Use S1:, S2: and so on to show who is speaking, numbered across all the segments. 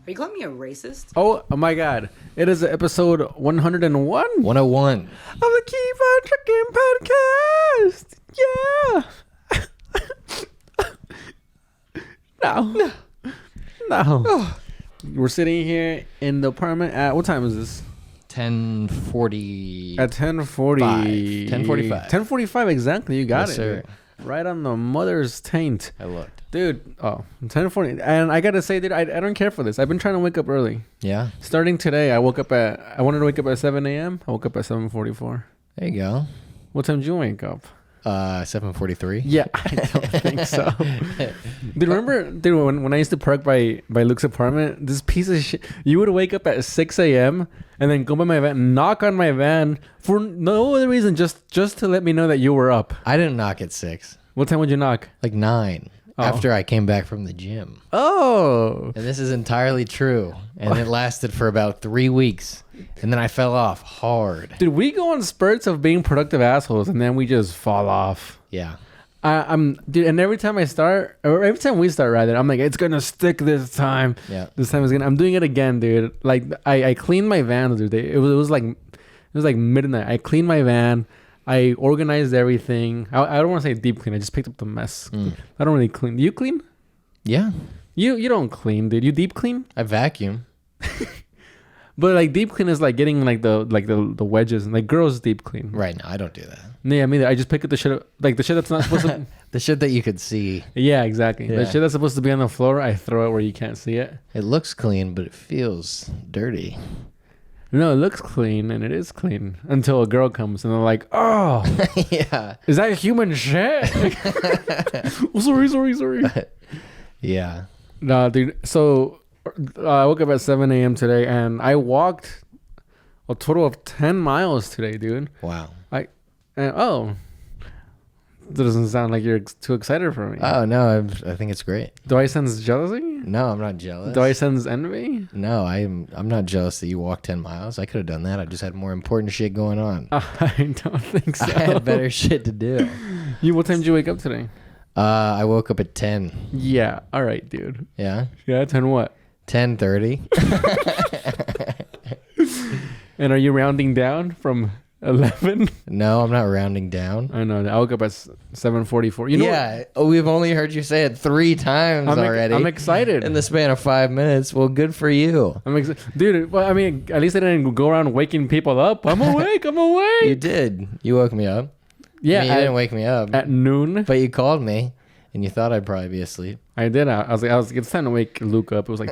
S1: Are you calling me a racist?
S2: Oh my God. It is episode 101
S3: 101
S2: of the Keep on Trucking Podcast. No. We're sitting here in the apartment at, what time is this?
S3: 10:40.
S2: At 10:40.
S3: 10:45.
S2: 10:45 exactly. You got
S3: Yes,
S2: it.
S3: sir.
S2: Dude. Right on the mother's taint.
S3: I looked.
S2: Dude, 10:40. And I got to say, dude, I don't care for this. I've been trying to wake up early.
S3: Yeah.
S2: Starting today, I wanted to wake up at 7 a.m. I woke up at 7:44.
S3: There you go.
S2: What time did you wake up?
S3: 7:43.
S2: Yeah, I don't think so. Dude, remember, when I used to park by Luke's apartment, this piece of shit, you would wake up at 6 a.m. and then go by my van, knock on my van for no other reason, just to let me know that you were up.
S3: I didn't knock at 6.
S2: What time would you knock?
S3: Like 9.
S2: Oh.
S3: After I came back from the gym.
S2: Oh.
S3: And this is entirely true. And it lasted for about 3 weeks. And then I fell off hard.
S2: Dude, we go on spurts of being productive assholes, and then we just fall off.
S3: Yeah.
S2: Dude, and every time we start, rather, I'm like, it's gonna stick this time.
S3: Yeah.
S2: This time I'm doing it again, dude. Like, I cleaned my van the other day. It was like midnight. I cleaned my van. I organized everything. I don't want to say deep clean. I just picked up the mess. I don't really clean. Do you clean?
S3: Yeah.
S2: You don't clean, dude. You deep clean?
S3: I vacuum.
S2: But like deep clean is like getting like the wedges, and like girls deep clean.
S3: Right. No, I don't do that.
S2: Yeah, me neither. I just pick up the shit, like the shit that's not supposed to.
S3: The shit that you could see.
S2: Yeah, exactly.
S3: Yeah.
S2: The shit that's supposed to be on the floor, I throw it where you can't see it.
S3: It looks clean, but it feels dirty.
S2: No, it looks clean, and it is clean until a girl comes and they're like, "Oh,
S3: Yeah.
S2: is that human shit?" Oh, sorry.
S3: Yeah.
S2: Nah, dude. So I woke up at 7 a.m. today, and I walked a total of 10 miles today, dude.
S3: Wow.
S2: That doesn't sound like you're too excited for me.
S3: Oh, no. I think it's great.
S2: Do I sense jealousy?
S3: No, I'm not jealous.
S2: Do I sense envy?
S3: No, I'm not jealous that you walked 10 miles. I could have done that. I just had more important shit going on.
S2: I don't think so.
S3: I had better shit to do.
S2: What time did you wake up today?
S3: I woke up at 10.
S2: Yeah. All right, dude.
S3: Yeah?
S2: Yeah, 10 what?
S3: 10:30.
S2: And are you rounding down from 11?
S3: No, I'm not rounding down.
S2: I know. I woke up at 7:44. You know
S3: Yeah. Oh, we've only heard you say it 3 times already.
S2: I'm excited.
S3: In the span of 5 minutes. Well, good for you.
S2: I'm excited. Dude, well, I mean, at least I didn't go around waking people up. I'm awake.
S3: You did. You woke me up.
S2: Yeah.
S3: I mean, you didn't wake me up.
S2: At noon.
S3: But you called me, and you thought I'd probably be asleep.
S2: I did. I was like, it's time to wake Luke up. It was like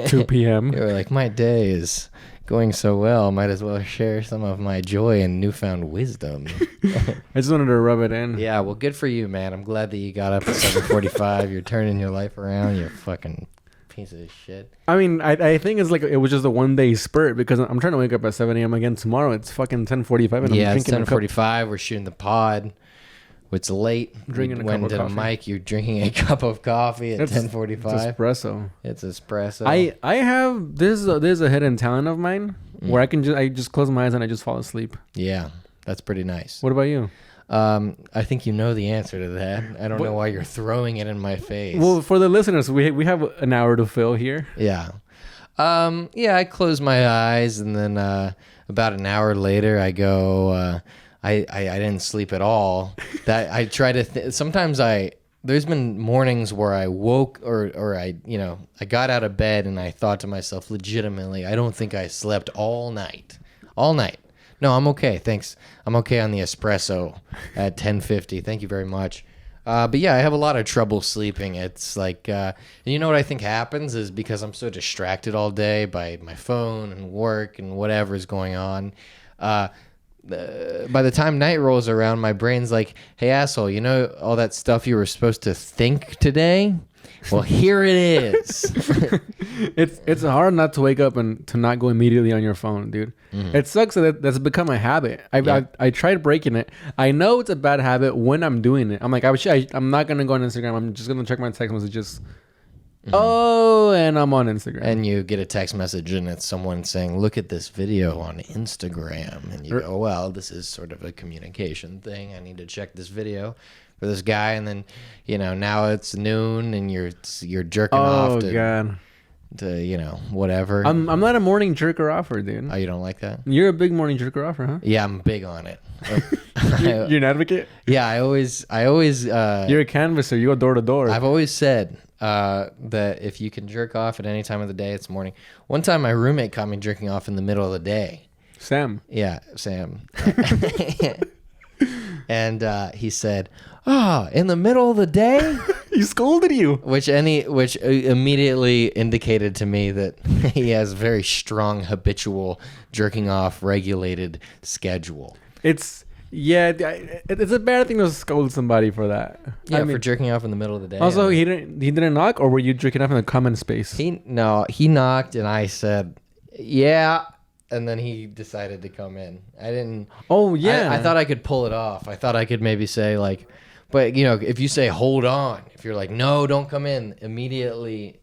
S2: 2 p.m.
S3: You were like, my day is going so well. Might as well share some of my joy and newfound wisdom.
S2: I just wanted to rub it in.
S3: Yeah, well, good for you, man. I'm glad that you got up at 7:45. You're turning your life around. You fucking piece of shit.
S2: I mean, I think it's like it was just a 1 day spurt because I'm trying to wake up at 7 a.m. again tomorrow. It's fucking 10:45 and
S3: Yeah,
S2: I'm
S3: it's
S2: drinking
S3: 10:45. We're shooting the pod. It's late.
S2: Drinking a
S3: Went
S2: cup of
S3: to the
S2: coffee.
S3: mic. You're drinking a cup of coffee at
S2: It's
S3: 10:45.
S2: espresso.
S3: It's espresso.
S2: I have there's a hidden talent of mine where I just close my eyes and I just fall asleep.
S3: Yeah, that's pretty nice.
S2: What about you?
S3: I think you know the answer to that. I don't know why you're throwing it in my face.
S2: Well, for the listeners, we have an hour to fill here.
S3: Yeah. Yeah, I close my eyes and then about an hour later I go I didn't sleep at all. That I try to sometimes there's been mornings where I woke or I got out of bed and I thought to myself legitimately, I don't think I slept all night. All night. No, I'm okay. Thanks. I'm okay on the espresso at 10:50. Thank you very much. But yeah, I have a lot of trouble sleeping. It's like, you know what I think happens is because I'm so distracted all day by my phone and work and whatever's going on. By the time night rolls around, my brain's like, hey, asshole, you know all that stuff you were supposed to think today? Well, here it is.
S2: It's hard not to wake up and to not go immediately on your phone, dude. It sucks that that's become a habit. I tried breaking it. I know it's a bad habit when I'm doing it. I'm like, I'm not gonna go on Instagram. I'm just gonna check my text messages. Oh, and I'm on Instagram.
S3: And you get a text message and it's someone saying, look at this video on Instagram. And you go, well, this is sort of a communication thing. I need to check this video for this guy. And then, now it's noon and you're jerking off to
S2: God.
S3: whatever.
S2: I'm not a morning jerker offer, dude.
S3: Oh, you don't like that?
S2: You're a big morning jerker offer, huh?
S3: Yeah, I'm big on it.
S2: You're an advocate?
S3: Yeah, I always.
S2: You're a canvasser. You go door to door.
S3: I've always said that if you can jerk off at any time of the day, it's morning. One time, my roommate caught me jerking off in the middle of the day.
S2: Sam.
S3: Yeah, Sam. And he said, "Oh, in the middle of the day."
S2: He scolded you.
S3: Which immediately indicated to me that he has a very strong habitual jerking off regulated schedule.
S2: It's a bad thing to scold somebody for that.
S3: Yeah, for jerking off in the middle of the day.
S2: Also, he didn't knock, or were you jerking off in the common space?
S3: He knocked, and I said, "Yeah," and then he decided to come in. I didn't.
S2: Oh yeah.
S3: I thought I could pull it off. I thought I could maybe say like, but if you say hold on, if you're like no, don't come in, immediately,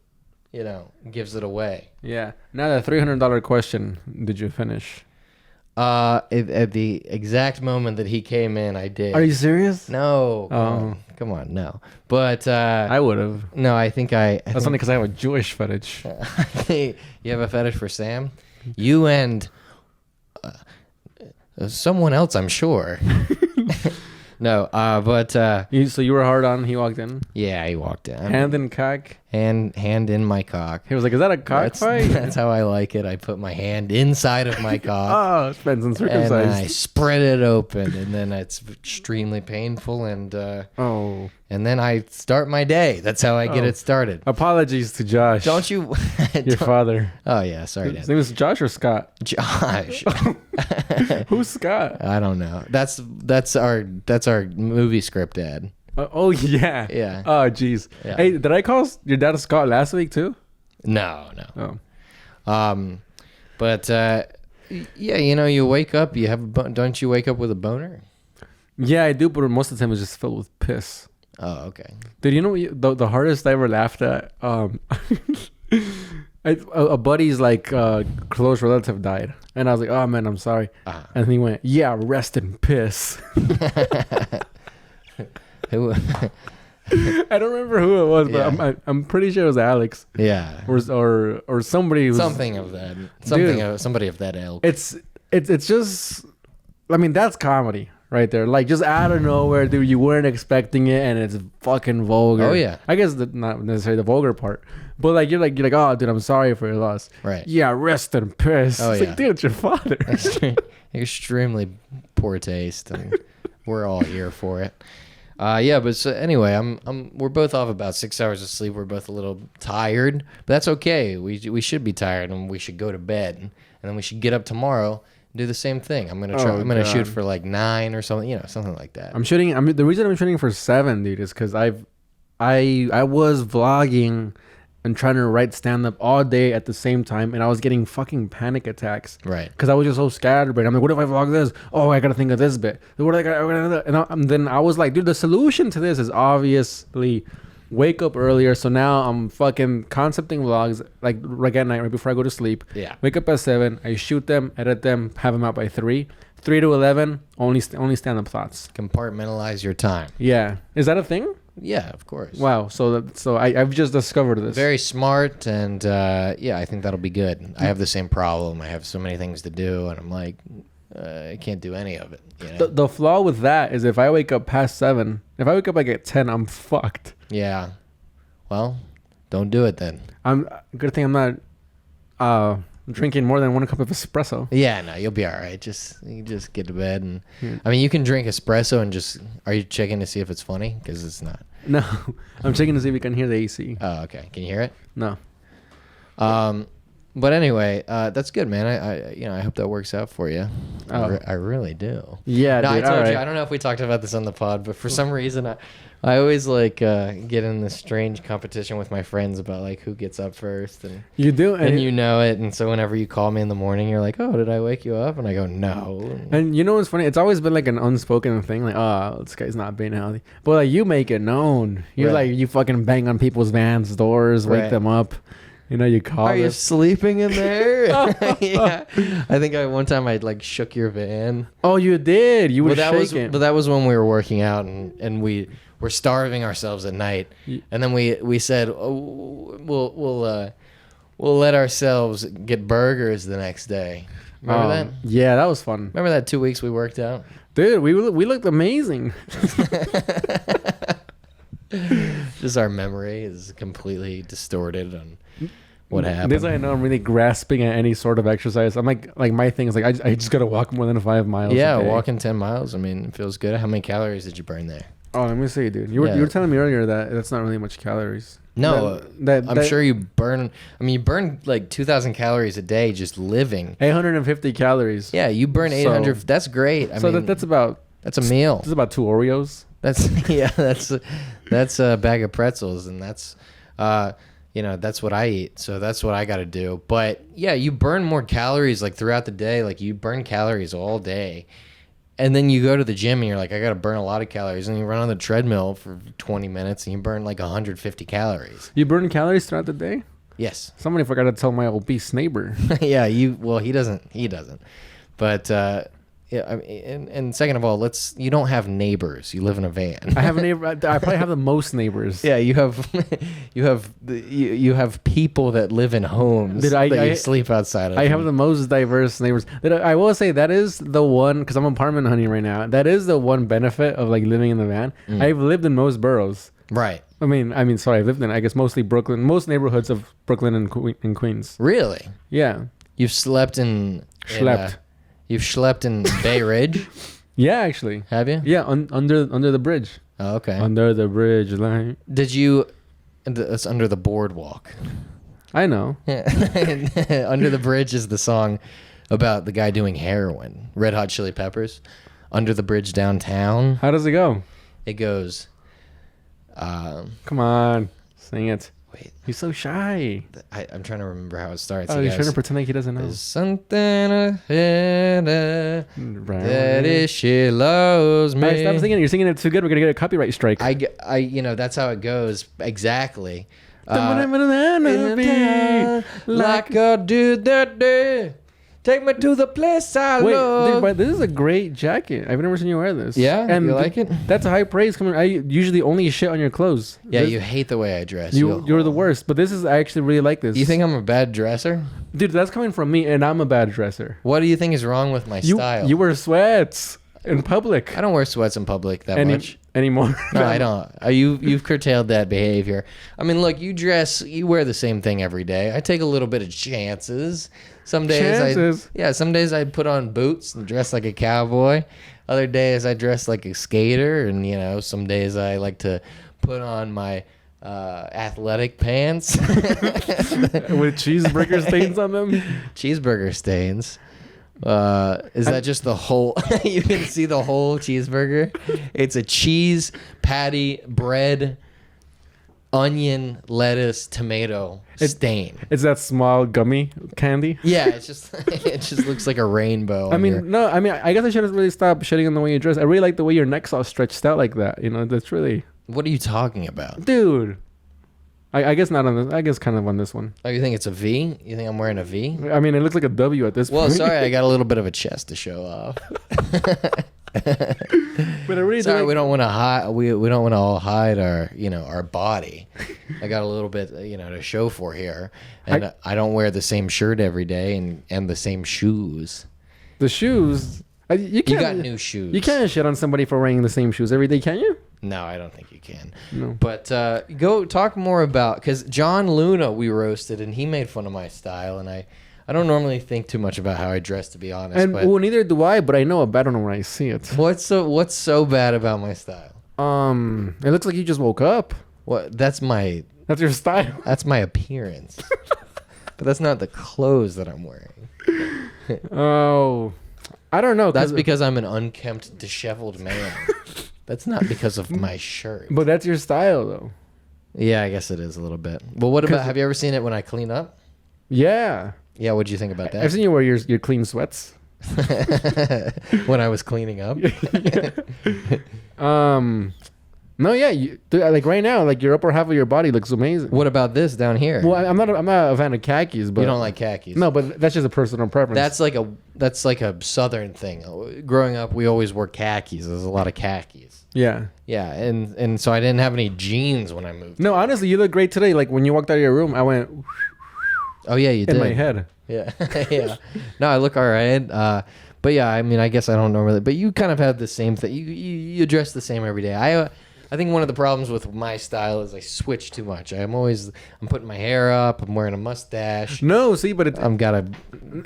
S3: gives it away.
S2: Yeah. Now the $300 question: did you finish?
S3: At the exact moment that he came in, I did.
S2: Are you serious?
S3: No. Come on, no. But
S2: I would have.
S3: No, I think I.
S2: That's only because I have a Jewish fetish.
S3: You have a fetish for Sam? You and someone else, I'm sure. No, but
S2: So you were hard on. He walked in.
S3: yeah, he walked in.
S2: Hand in cock.
S3: Hand in my cock.
S2: He was like, "Is that a cock fight?"
S3: That's how I like it. I put my hand inside of my cock.
S2: Oh, depends on
S3: And I
S2: circumcised.
S3: spread it open, and then it's extremely painful, and then I start my day. That's how I get it started.
S2: Apologies to Josh.
S3: Don't you?
S2: Your father.
S3: Oh yeah, sorry,
S2: His
S3: Dad.
S2: name is Josh or Scott?
S3: Josh.
S2: Who's Scott?
S3: I don't know. That's our movie script, Dad.
S2: Oh yeah.
S3: Yeah.
S2: Oh jeez.
S3: Yeah.
S2: Hey, did I call your dad Scott last week too?
S3: No.
S2: Oh.
S3: But yeah, you wake up. You have don't you wake up with a boner?
S2: Yeah, I do, but most of the time it's just filled with piss.
S3: Oh, okay.
S2: Dude, you know what the hardest I ever laughed at? A buddy's close relative died, and I was like, "Oh man, I'm sorry." And he went, "Yeah, rest in piss."
S3: Who?
S2: I don't remember who it was, but I'm pretty sure it was Alex.
S3: Yeah.
S2: Or somebody who's
S3: Something of that. Somebody of that ilk.
S2: It's just, I mean, that's comedy right there. Like just out of nowhere, dude, you weren't expecting it, and it's fucking vulgar.
S3: Oh yeah.
S2: I guess not necessarily the vulgar part, but you're like, oh, dude, I'm sorry for your loss.
S3: Right.
S2: Yeah, rest in piss.
S3: Oh
S2: It's
S3: yeah.
S2: like, dude, it's your father.
S3: Extremely poor taste, and we're all here for it. Yeah, but so anyway, we're both off about 6 hours of sleep. We're both a little tired, but that's okay. We should be tired, and we should go to bed, and then we should get up tomorrow and do the same thing. I'm gonna try. I'm gonna shoot for 9 or something, something like that.
S2: The reason I'm shooting for 7, dude, is because I was vlogging and trying to write stand-up all day at the same time, and I was getting fucking panic attacks.
S3: Right.
S2: Because I was just so scatterbrained. I'm like, what if I vlog this? Oh, I gotta think of this bit. What I gotta, and then I was like, dude, the solution to this is obviously wake up earlier. So now I'm fucking concepting vlogs like at night, right before I go to sleep.
S3: Yeah.
S2: Wake up at 7. I shoot them, edit them, have them out by 3. 3 to 11, only stand-up thoughts.
S3: Compartmentalize your time.
S2: Yeah. Is that a thing?
S3: Yeah, of course.
S2: Wow. So I've just discovered this.
S3: Very smart, and yeah, I think that'll be good. I have the same problem. I have so many things to do, and I'm like, I can't do any of it.
S2: The flaw with that is if I wake up past 7, if I wake up at 10, I'm fucked.
S3: Yeah. Well, don't do it then.
S2: Good thing I'm not drinking more than 1 cup of espresso.
S3: Yeah, no, you'll be all right. You just get to bed, and I mean, you can drink espresso and just. Are you checking to see if it's funny? Because it's not.
S2: No, I'm checking to see if we can hear the AC.
S3: Oh, okay. Can you hear it?
S2: No.
S3: But anyway, that's good, man. I hope that works out for you.
S2: Oh.
S3: I really do.
S2: Yeah,
S3: No,
S2: dude,
S3: I told
S2: all
S3: you.
S2: right.
S3: I don't know if we talked about this on the pod, but for some reason, I always get in this strange competition with my friends about who gets up first, and
S2: You do,
S3: and you know it. And so whenever you call me in the morning, you're like, "Oh, did I wake you up?" And I go, "No."
S2: And you know what's funny? It's always been an unspoken thing, this guy's not being healthy. But you make it known. You're
S3: Right.
S2: you fucking bang on people's vans doors, wake
S3: Right.
S2: them up. You call
S3: Are you
S2: this.
S3: sleeping in there? Yeah. I think one time I shook your van.
S2: Oh, you did. You were
S3: But
S2: shaking.
S3: that was when we were working out, and we were starving ourselves at night, and then we said, oh, we'll we'll let ourselves get burgers the next day. Remember that?
S2: Yeah, that was fun.
S3: Remember that 2 weeks we worked out?
S2: Dude, we looked amazing.
S3: Just our memory is completely distorted on what happened.
S2: This I know I'm really grasping at any sort of exercise. I'm like my thing is like I just gotta walk more than 5 miles.
S3: Yeah,
S2: a day.
S3: walking 10 miles. I mean, it feels good. How many calories did you burn there?
S2: Oh, let me see, dude. You were telling me earlier that that's not really much calories.
S3: No, I'm sure you burn. I mean, you burn like 2,000 calories a day just living.
S2: 850 calories.
S3: Yeah, you burn 800. That's great. I mean,
S2: that's about
S3: that's a meal.
S2: That's about 2 Oreos.
S3: That's that's a bag of pretzels, and that's that's what I eat. So that's what I got to do. But yeah, you burn more calories like throughout the day. Like you burn calories all day. And then you go to the gym and you're like, I got to burn a lot of calories. And you run on the treadmill for 20 minutes and you burn like 150 calories.
S2: You burn calories throughout the day?
S3: Yes.
S2: Somebody forgot to tell my obese neighbor.
S3: Yeah, he doesn't. But yeah, I mean, and second of all, you don't have neighbors. You live in a van.
S2: I have a neighbor. I probably have the most neighbors.
S3: Yeah, you have people that live in homes that you sleep outside of.
S2: I have the most diverse neighbors. I will say that is the one, because I'm apartment hunting right now. That is the one benefit of like living in the van. I've lived in most boroughs.
S3: Right.
S2: I mean, sorry, I've lived in, I guess, mostly Brooklyn, most neighborhoods of Brooklyn and Queens.
S3: Really?
S2: Yeah.
S3: You've slept in. You've slept in Bay Ridge?
S2: Yeah, actually.
S3: Have you?
S2: Yeah, under the bridge.
S3: Oh, okay.
S2: Under the bridge line.
S3: Did you? It's under the boardwalk.
S2: I know.
S3: Yeah. Under the Bridge is the song about the guy doing heroin. Red Hot Chili Peppers. Under the Bridge downtown.
S2: How does it go?
S3: It goes.
S2: Come on, sing it.
S3: Wait,
S2: he's so shy.
S3: I'm trying to remember how it starts.
S2: Oh, he's trying to pretend like he doesn't know.
S3: There's something ahead that is she loves me.
S2: All right, stop singing. You're singing it too good. We're gonna get a copyright strike.
S3: That's how it goes exactly.
S2: Like
S3: I did that day. Take me to the place I love.
S2: Dude, but this is a great jacket. I've never seen you wear this.
S3: Yeah?
S2: And
S3: you like it?
S2: That's a high praise coming. I usually only shit on your clothes.
S3: Yeah, you hate the way I dress.
S2: You're the worst. But this is, I actually really like this.
S3: You think I'm a bad dresser?
S2: Dude, that's coming from me, and I'm a bad dresser.
S3: What do you think is wrong with my style?
S2: You wear sweats in public.
S3: I don't wear sweats in public that much.
S2: Anymore.
S3: No, I don't. You've curtailed that behavior. I mean, look, you wear the same thing every day. I take a little bit of chances. Some days some days I put on boots and dress like a cowboy. Other days I dress like a skater, and some days I like to put on my athletic pants
S2: with cheeseburger stains on them.
S3: Cheeseburger stains. Is that just the whole? You can see the whole cheeseburger. It's a cheese patty, bread, onion, lettuce, tomato stain.
S2: It's that small gummy candy.
S3: Yeah, it just looks like a rainbow.
S2: I guess I should have really stopped shitting on the way you dress. I really like the way your neck's all stretched out like that. That's really.
S3: What are you talking about,
S2: dude? I guess not on this. I guess kind of on this one.
S3: Oh, you think it's a V? You think I'm wearing a V?
S2: I mean, it looks like a W at this point.
S3: Well, sorry, I got a little bit of a chest to show off.
S2: But I really
S3: sorry, we don't want to hide. We don't want to all hide our our body. I got a little bit to show for here, and I don't wear the same shirt every day and the same shoes.
S2: The shoes. You
S3: got new shoes.
S2: You can't shit on somebody for wearing the same shoes every day, can you?
S3: No, I don't think you can.
S2: No.
S3: But go talk more about, because John Luna we roasted and he made fun of my style, and I don't normally think too much about how I dress, to be honest.
S2: And well, neither do I, but I know about it when I see it.
S3: What's so bad about my style?
S2: It looks like you just woke up.
S3: What? That's
S2: your style.
S3: That's my appearance. But that's not the clothes that I'm wearing.
S2: Oh, I don't know.
S3: That's because I'm an unkempt, disheveled man. That's not because of my shirt.
S2: But that's your style, though.
S3: Yeah, I guess it is a little bit. Well, what about, have you ever seen it when I clean up?
S2: Yeah.
S3: Yeah, what'd you think about that?
S2: I've seen you wear your clean sweats.
S3: When I was cleaning up?
S2: No, yeah. Like right now, like your upper half of your body looks amazing.
S3: What about this down here?
S2: Well, I'm not a fan of khakis, but
S3: you don't like khakis.
S2: No, but that's just a personal preference.
S3: That's like a southern thing. Growing up, we always wore khakis. There's a lot of khakis.
S2: Yeah.
S3: Yeah, and so I didn't have any jeans when I moved.
S2: No, honestly, you look great today. Like when you walked out of your room, I went.
S3: Oh yeah, you did.
S2: in my head.
S3: Yeah, yeah. No, I look all right. But yeah, I mean, I guess I don't normally. But you kind of have the same thing. You dress the same every day. I think one of the problems with my style is I switch too much. I'm putting my hair up. I'm wearing a mustache.
S2: No, see, but
S3: I'm got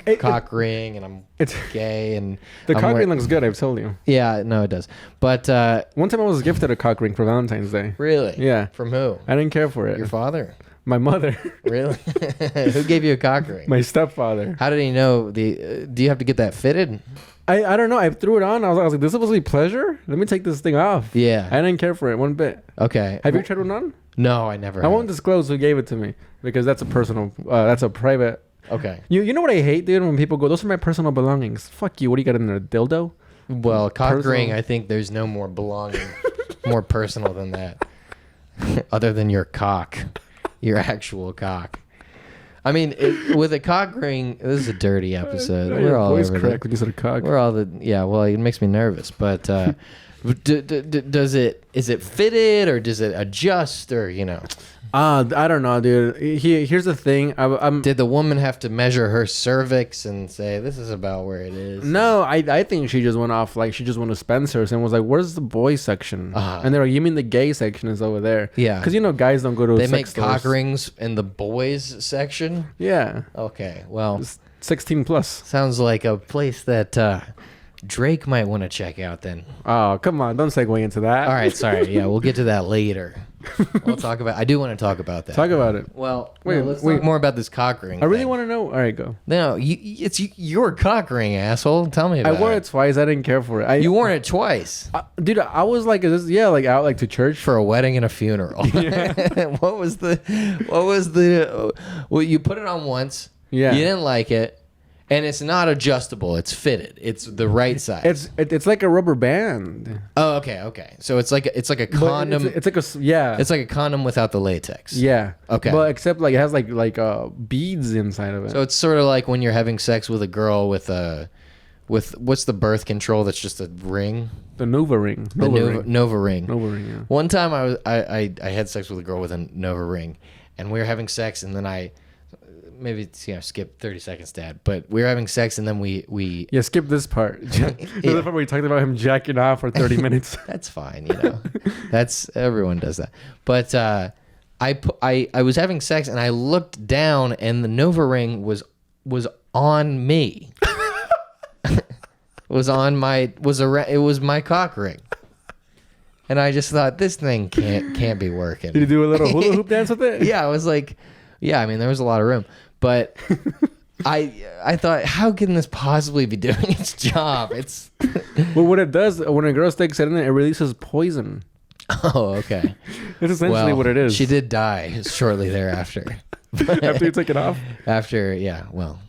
S3: a cock ring, and I'm gay, and
S2: the
S3: I'm
S2: cock ring looks good. I've told you.
S3: Yeah, no, it does. But
S2: one time I was gifted a cock ring for Valentine's Day.
S3: really,
S2: Yeah.
S3: from who?
S2: I didn't care for it.
S3: Your father?
S2: My mother.
S3: Really? Who gave you a cock ring?
S2: My stepfather.
S3: How did he know do you have to get that fitted?
S2: I don't know. I threw it on. I was like, this is supposed to be pleasure? Let me take this thing off.
S3: Yeah.
S2: I didn't care for it one bit.
S3: Okay.
S2: Have you tried one on?
S3: No, I never.
S2: I won't disclose who gave it to me because that's a personal, that's a private.
S3: Okay.
S2: You know what I hate, dude? When people go, those are my personal belongings. Fuck you. What do you got in there? A dildo?
S3: Well, cock
S2: Personal.
S3: ring, I think there's no more belonging, more personal than that. Other than your cock. Your actual cock. I mean, with a cock ring, this is a dirty episode. We're all
S2: voice
S3: over
S2: crack when you said a cock.
S3: We're all well, it makes me nervous. But is it fitted or does it adjust or
S2: I don't know, dude. Here's the thing.
S3: Did the woman have to measure her cervix and say this is about where it is?
S2: No, I think she just went off like she just went to Spencer's and was like, "Where's the boy section?"
S3: Uh-huh.
S2: And they're like, "You mean the gay section is over there?"
S3: Yeah,
S2: because guys don't go to.
S3: They
S2: sex
S3: make
S2: stores.
S3: cock rings in the boys section.
S2: Yeah.
S3: Okay. Well,
S2: 16 plus.
S3: Sounds like a place that Drake might want to check out. Then.
S2: Oh, come on! Don't segue into that.
S3: All right. Sorry. Yeah, we'll get to that later. We'll talk about. I do want to talk about that.
S2: Talk about it.
S3: Well,
S2: wait,
S3: let's talk more about this cock ring.
S2: I really want to know. All right, go.
S3: No, it's your cock ring, asshole. Tell me about it.
S2: I wore it twice. I didn't care for it.
S3: You wore it twice,
S2: dude. I was like, like out like to church
S3: for a wedding and a funeral.
S2: Yeah.
S3: What was the? Well, you put it on once.
S2: Yeah.
S3: You didn't like it. And it's not adjustable. It's fitted. It's the right size.
S2: It's like a rubber band.
S3: Oh, okay. So it's like a condom.
S2: It's like a yeah.
S3: It's like a condom without the latex.
S2: Yeah.
S3: Okay.
S2: But except like it has like beads inside of it.
S3: So it's sort of like when you're having sex with a girl with what's the birth control that's just a ring?
S2: The Nova ring.
S3: Nova ring.
S2: Yeah.
S3: One time I had sex with a girl with a Nova ring, and we were having sex, and then maybe skip 30 seconds, Dad. But we were having sex, and then we
S2: skip this part. The part where we talked about him jacking off for 30 minutes.
S3: That's fine, That's everyone does that. But I was having sex, and I looked down, and the Nova ring was on me. It was my cock ring. And I just thought this thing can't be working.
S2: Did you do a little hula hoop dance with it?
S3: Yeah, I was like, yeah, I mean there was a lot of room. But I thought, how can this possibly be doing its job? It's
S2: well, what it does when a girl sticks it in it releases poison.
S3: Oh, okay.
S2: That's essentially what it is.
S3: She did die shortly thereafter.
S2: After you took it off?
S3: After, yeah, well,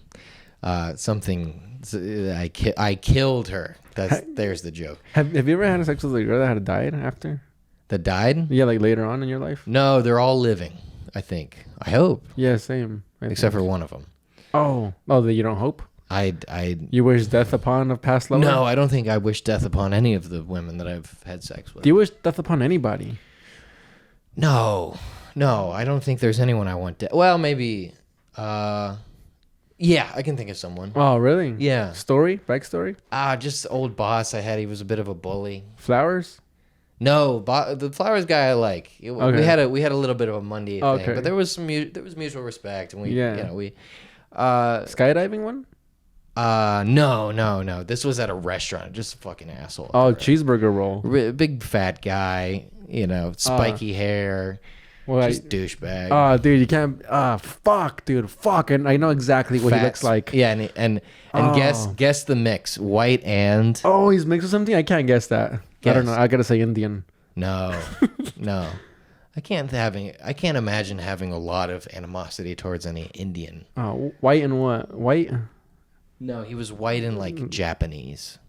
S3: something, I killed her. There's the joke.
S2: Have you ever had sex with a girl that had died after?
S3: That died?
S2: Yeah, like later on in your life?
S3: No, they're all living, I think. I hope.
S2: Yeah, same.
S3: Except for one of them.
S2: Oh, that you don't hope? You wish death upon a past lover?
S3: No, I don't think I wish death upon any of the women that I've had sex with.
S2: Do you wish death upon anybody?
S3: No, I don't think there's anyone I want dead. Well, maybe. Yeah, I can think of someone.
S2: Oh, really?
S3: Yeah.
S2: Backstory?
S3: Just the old boss I had. He was a bit of a bully.
S2: Flowers?
S3: No, the Flowers guy I like.
S2: Okay.
S3: We had a little bit of a Monday thing, but there was mutual respect, and we
S2: skydiving one?
S3: No. This was at a restaurant. Just a fucking asshole.
S2: Oh, cheeseburger roll.
S3: Big fat guy, spiky hair.
S2: Well,
S3: just douchebag.
S2: Oh, dude, you can't. Fuck. And I know exactly what he looks like.
S3: Yeah, and guess the mix, white and.
S2: Oh, he's mixed with something. I can't guess that. I don't know. I gotta say Indian.
S3: No. I can't imagine having a lot of animosity towards any Indian.
S2: Oh, white and what? White?
S3: No, he was white and like Japanese.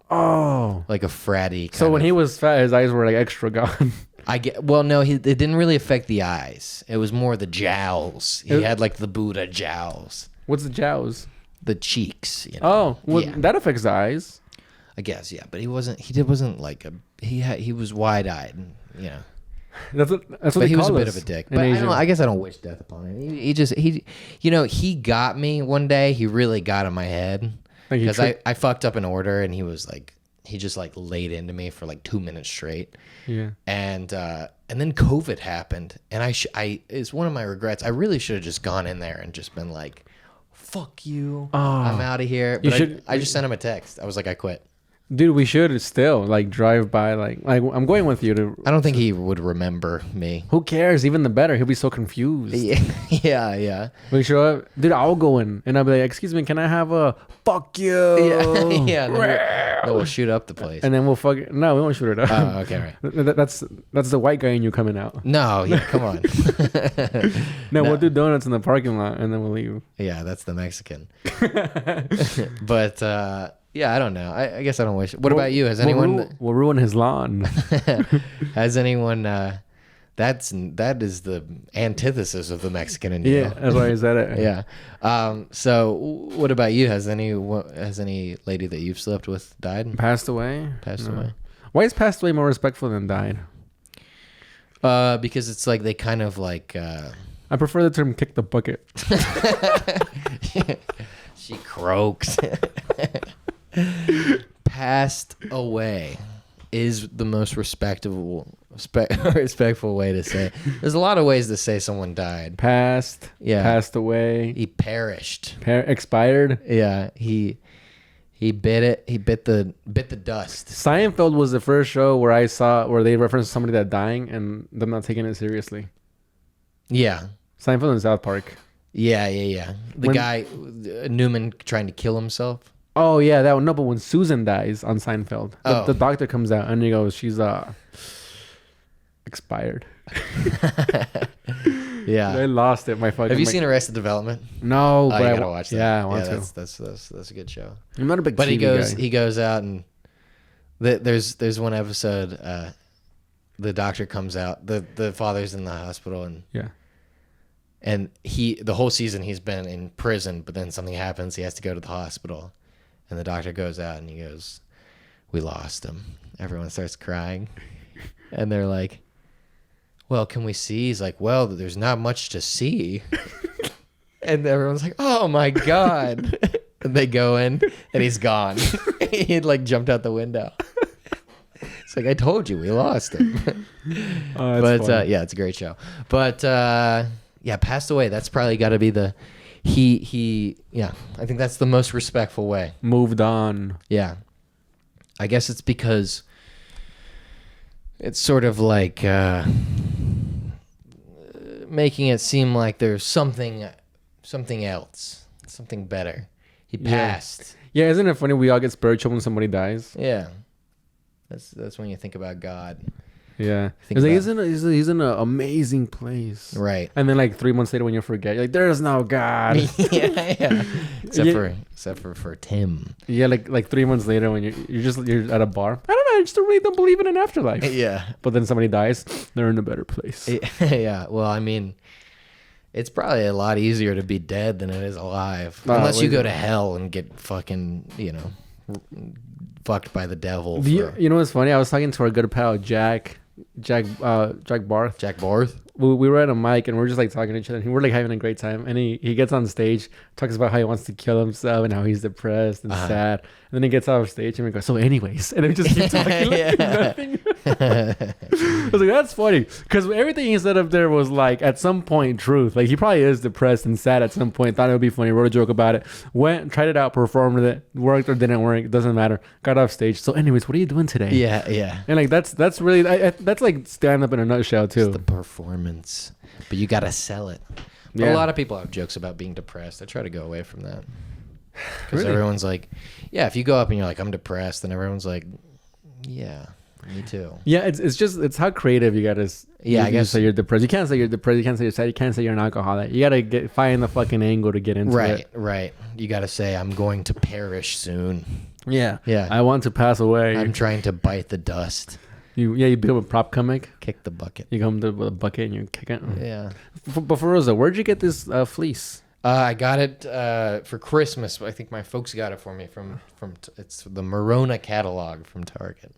S2: Oh,
S3: like a fratty.
S2: So when he was fat, his eyes were like extra gone.
S3: It didn't really affect the eyes. It was more the jowls. He had like the Buddha jowls.
S2: What's the jowls?
S3: The cheeks.
S2: Oh, well, that affects the eyes.
S3: I guess, yeah, but he wasn't like he was wide-eyed,
S2: That's what
S3: But
S2: they
S3: he was a
S2: call
S3: bit
S2: us
S3: of a dick.
S2: in
S3: But
S2: Asia.
S3: I guess I don't wish death upon him. He got me one day. He really got in my head
S2: Like, he
S3: because
S2: tricked-
S3: I fucked up an order and he was like, he just like laid into me for like 2 minutes straight.
S2: Yeah.
S3: And then COVID happened, and it's one of my regrets. I really should have just gone in there and just been like, "Fuck you, I'm out of here." But I just sent him a text. I was like, "I quit."
S2: Dude, we should still like drive by like I'm going with you to.
S3: I don't think he would remember me.
S2: Who cares? Even the better. He'll be so confused.
S3: Yeah.
S2: We show up, dude. I'll go in and I'll be like, "Excuse me, can I have a fuck you?"
S3: Yeah. Then we'll shoot up the place.
S2: And then we'll fuck it. No, we won't shoot it up.
S3: Oh, okay, right.
S2: That's the white guy in you coming out.
S3: No, yeah, come on.
S2: No, we'll do donuts in the parking lot and then we'll leave.
S3: Yeah, that's the Mexican. But yeah, I don't know. I guess I don't wish. What about you? Has anyone?
S2: We'll ruin his lawn.
S3: Has anyone? That is the antithesis of the Mexican in you.
S2: Yeah, that's why I said it.
S3: Yeah. So what about you? Has any lady that you've slept with died?
S2: Passed away.
S3: Away.
S2: Why is passed away more respectful than died?
S3: Because it's like they kind of like.
S2: I prefer the term "kick the bucket."
S3: She croaks. Passed away is the most respectful way to say it. There's a lot of ways to say someone died.
S2: Passed.
S3: Yeah.
S2: Passed away.
S3: He perished.
S2: Expired.
S3: Yeah. He bit it. He bit the dust.
S2: Seinfeld was the first show where I saw where they referenced somebody that dying and them not taking it seriously.
S3: Yeah.
S2: Seinfeld and South Park.
S3: Yeah. The guy Newman trying to kill himself.
S2: Oh yeah, that one. No, but when Susan dies on Seinfeld, the doctor comes out and he goes, "She's expired."
S3: Yeah,
S2: I lost it.
S3: Have you seen Arrested Development?
S2: No, but
S3: you gotta watch that.
S2: Yeah, I want to.
S3: That's a good show.
S2: I'm not a big.
S3: But
S2: TV
S3: he goes out and there's one episode. The doctor comes out. The father's in the hospital and
S2: yeah.
S3: And the whole season he's been in prison, but then something happens. He has to go to the hospital. And the doctor goes out and he goes, "We lost him." Everyone starts crying. And they're like, "Well, can we see?" He's like, "Well, there's not much to see." And everyone's like, "Oh my God." And they go in and he's gone. He'd like jumped out the window. It's like, "I told you we lost him." But yeah, it's a great show. But yeah, passed away. That's probably got to be the... Yeah, I think that's the most respectful way.
S2: Moved on.
S3: Yeah. I guess it's because it's sort of like making it seem like there's something else, something better. He passed.
S2: Yeah, isn't it funny we all get spiritual when somebody dies?
S3: Yeah. That's when you think about God.
S2: Yeah.
S3: Think
S2: It's like, he's in an amazing place.
S3: Right.
S2: And then like 3 months later when you forget, you're like, there's no God.
S3: Yeah. Except for Tim.
S2: Yeah, like 3 months later when you're at a bar. I don't know, I just really don't believe in an afterlife.
S3: Yeah.
S2: But then somebody dies, they're in a better place.
S3: Yeah. Well, I mean, it's probably a lot easier to be dead than it is alive. Unless you go to hell and get fucking, fucked by the devil.
S2: You know what's funny? I was talking to our good pal Jack Barth.
S3: Jack Barth?
S2: We were at a mic and we're just like talking to each other and we're like having a great time, and he gets on stage, talks about how he wants to kill himself and how he's depressed and sad, and then he gets off stage and we go, "So anyways," and then we just keep talking like nothing. I was like, that's funny, because everything he said up there was like at some point truth. Like he probably is depressed and sad at some point, thought it would be funny, wrote a joke about it, went, tried it out, performed it, worked or didn't work, doesn't matter, got off stage. "So anyways, what are you doing today?"
S3: Yeah.
S2: And like that's really that's like stand up in a nutshell too.
S3: It's the performance, but you gotta sell it. But a lot of people have jokes about being depressed. I try to go away from that, because everyone's like, "Yeah, if you go up and you're like, I'm depressed," then everyone's like, "Yeah, me too."
S2: Yeah, it's how creative you gotta.
S3: Yeah, I guess
S2: say you're depressed. You can't say you're depressed. You can't say you're sad. You can't say you're an alcoholic. You gotta find the fucking angle to get into it.
S3: Right. You gotta say, "I'm going to perish soon."
S2: Yeah.
S3: Yeah.
S2: I want to pass away.
S3: I'm trying to bite the dust.
S2: You become a prop comic.
S3: Kick the bucket.
S2: You come to a bucket and you kick it.
S3: Yeah.
S2: But for Rosa, where'd you get this fleece?
S3: I got it for Christmas. I think my folks got it for me from it's the Morona catalog from Target.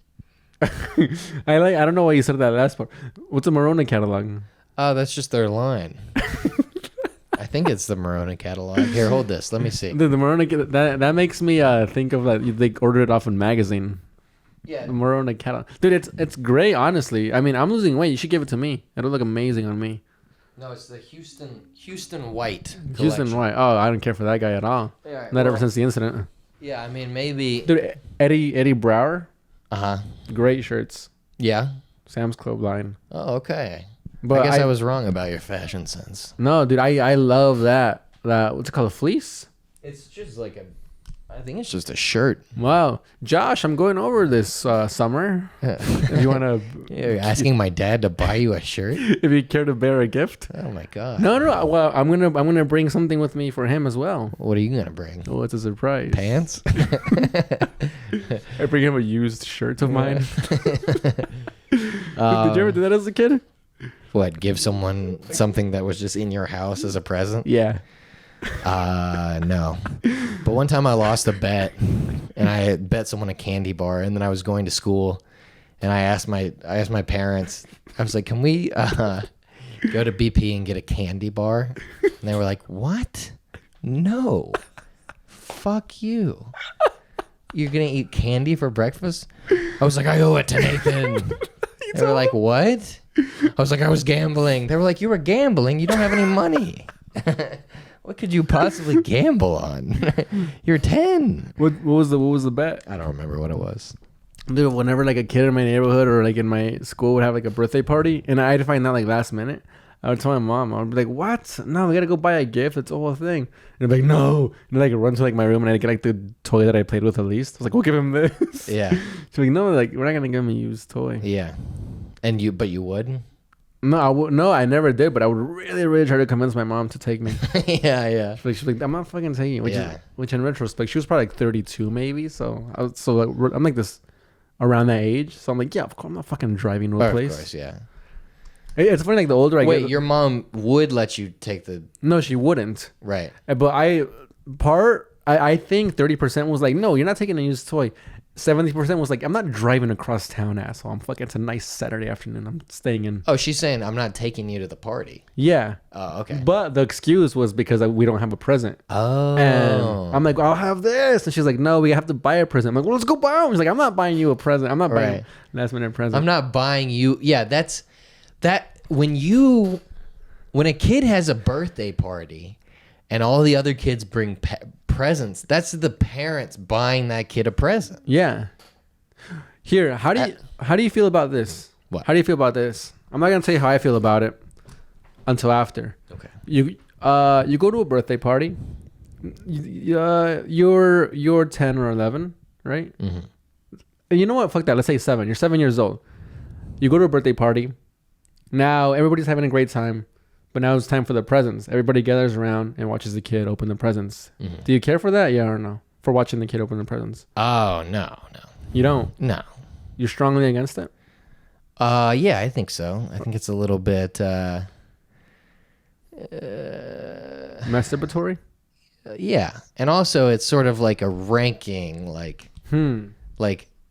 S2: I don't know why you said that last part. What's a Morona catalog?
S3: Oh, that's just their line. I think it's the Morona catalog. Here, hold this. Let me see.
S2: The Morona that makes me think of like they ordered it off a magazine.
S3: Yeah.
S2: The Morona catalog, dude. It's great, honestly. I mean, I'm losing weight. You should give it to me. It'll look amazing on me.
S3: No, it's the Houston White collection.
S2: Houston White. Oh, I don't care for that guy at all.
S3: Yeah,
S2: Not ever since the incident.
S3: Yeah, I mean maybe.
S2: Dude, Eddie Brower.
S3: Uh-huh.
S2: Great shirts.
S3: Yeah.
S2: Sam's Club line.
S3: Oh, okay.
S2: But
S3: I guess I was wrong about your fashion sense.
S2: No, dude, I love that. What's it called? A fleece?
S3: It's just like I think it's just a shirt.
S2: Wow. Josh, I'm going over this summer. If you want to...
S3: You're asking my dad to buy you a shirt?
S2: If you care to bear a gift.
S3: Oh my god.
S2: No. Well, I'm gonna bring something with me for him as well.
S3: What are you gonna bring?
S2: Oh, it's a surprise.
S3: Pants?
S2: I bring him a used shirt of mine. Did you ever do that as a kid?
S3: What? Give someone something that was just in your house as a present?
S2: Yeah.
S3: No. But one time I lost a bet, and I had bet someone a candy bar, and then I was going to school, and I asked my parents. I was like, "Can we go to BP and get a candy bar?" And they were like, "What? No. Fuck you. You're gonna eat candy for breakfast?" I was like, "I owe it to Nathan." They were like, "What?" I was like, "I was gambling." They were like, "You were gambling? You don't have any money." What could you possibly gamble on? You're 10.
S2: What was the bet?
S3: I don't remember what it was.
S2: Dude, whenever like a kid in my neighborhood or like in my school would have like a birthday party, and I'd find out like last minute, I would tell my mom, I would be like, "What? No, we gotta go buy a gift. It's a whole thing." And I'd be like, "No," and I'd like run to like my room and I'd get like the toy that I played with the least. I was like, "We'll give him this."
S3: Yeah.
S2: She's like, "No, like we're not gonna give him a used toy."
S3: Yeah. But you would?
S2: No, I never did, but I would really, really try to convince my mom to take me.
S3: Yeah.
S2: She's like, "I'm not fucking taking you."
S3: Yeah.
S2: Which in retrospect, she was probably like 32 maybe. So I'm like this around that age. So I'm like, yeah, of course, I'm not fucking driving to a place.
S3: Of course, yeah.
S2: It's funny, like the older I get.
S3: Wait, your mom would let you take the...
S2: No, she wouldn't.
S3: Right.
S2: But I think 30% was like, "No, you're not taking a used toy." 70% was like, "I'm not driving across town, asshole. I'm fucking. It's a nice Saturday afternoon. I'm staying in."
S3: Oh, she's saying, "I'm not taking you to the party."
S2: Yeah.
S3: Oh, okay.
S2: But the excuse was because we don't have a present.
S3: Oh.
S2: And I'm like, "I'll have this," and she's like, "No, we have to buy a present." I'm like, "Well, let's go buy one." She's like, "I'm not buying you a present. I'm not buying
S3: Right.
S2: last minute present."
S3: I'm not buying you... Yeah, that... When a kid has a birthday party and all the other kids bring presents, that's the parents buying that kid a present.
S2: Yeah. Here, how do you feel about this?
S3: What?
S2: How do you feel about this? I'm not gonna tell you how I feel about it until after.
S3: Okay.
S2: You go to a birthday party. You're 10 or 11, right?
S3: Mm-hmm.
S2: And you know what? Fuck that. Let's say 7. You're 7 years old. You go to a birthday party. Now everybody's having a great time, but now it's time for the presents. Everybody gathers around and watches the kid open the presents. Mm-hmm. Do you care for that? Yeah or no? For watching the kid open the presents?
S3: Oh, no.
S2: You don't?
S3: No.
S2: You're strongly against it?
S3: Yeah, I think so. I think it's a little bit
S2: masturbatory?
S3: Yeah. And also it's sort of like a ranking, like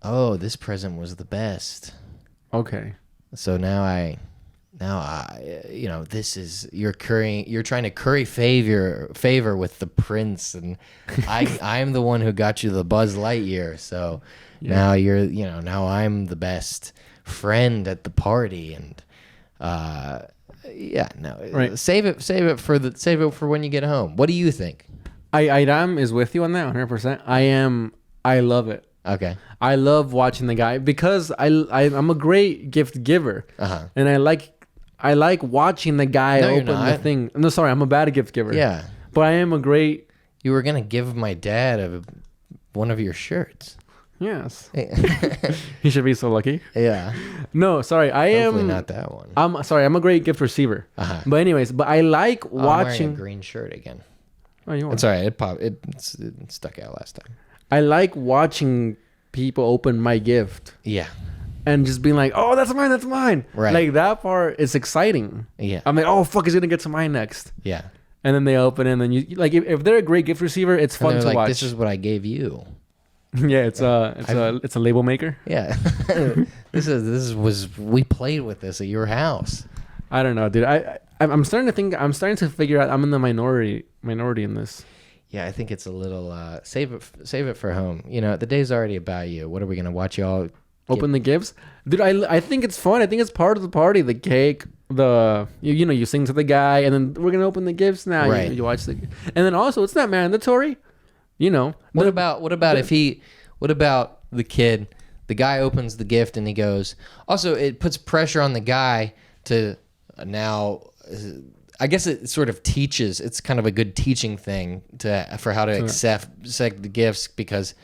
S3: oh, this present was the best.
S2: Okay.
S3: So now I this is you're trying to curry favor with the prince, and I'm the one who got you the Buzz Lightyear. So now now I'm the best friend at the party, and
S2: right.
S3: Save it for when you get home. What do you think?
S2: Idam is with you on that 100%. I love it.
S3: Okay.
S2: I love watching the guy because I'm a great gift giver, and I like watching the guy open the thing. No, sorry, I'm a bad gift giver.
S3: Yeah,
S2: but I am a great.
S3: You were gonna give my dad one of your shirts.
S2: Yes. He should be so lucky.
S3: Yeah.
S2: No, sorry,
S3: Hopefully not that one.
S2: I'm sorry, I'm a great gift receiver. But anyways, I like watching.
S3: I'm wearing a green shirt again.
S2: Oh, you are.
S3: It's all right. It stuck out last time.
S2: I like watching people open my gift.
S3: Yeah.
S2: And just being like, "Oh, that's mine, that's mine."
S3: Right.
S2: Like that part is exciting.
S3: Yeah.
S2: I'm like, "Oh, fuck, he's gonna get to mine next."
S3: Yeah.
S2: And then they open it, and then you like if they're a great gift receiver, it's fun to watch.
S3: This is what I gave you.
S2: Yeah, it's a label maker.
S3: Yeah. We played with this at your house.
S2: I don't know, dude. I'm starting to think. I'm starting to figure out I'm in the minority in this.
S3: Yeah, I think it's a little save it for home. You know, the day's already about you. What are we gonna watch y'all
S2: open the gifts? Dude, I think it's fun. I think it's part of the party. The cake, you sing to the guy, and then we're gonna open the gifts now.
S3: Right.
S2: You watch and then also it's not mandatory. You know.
S3: What about the kid? The guy opens the gift and he goes. Also, it puts pressure on the guy to now. I guess it sort of teaches. It's kind of a good teaching thing for how to accept the gifts because,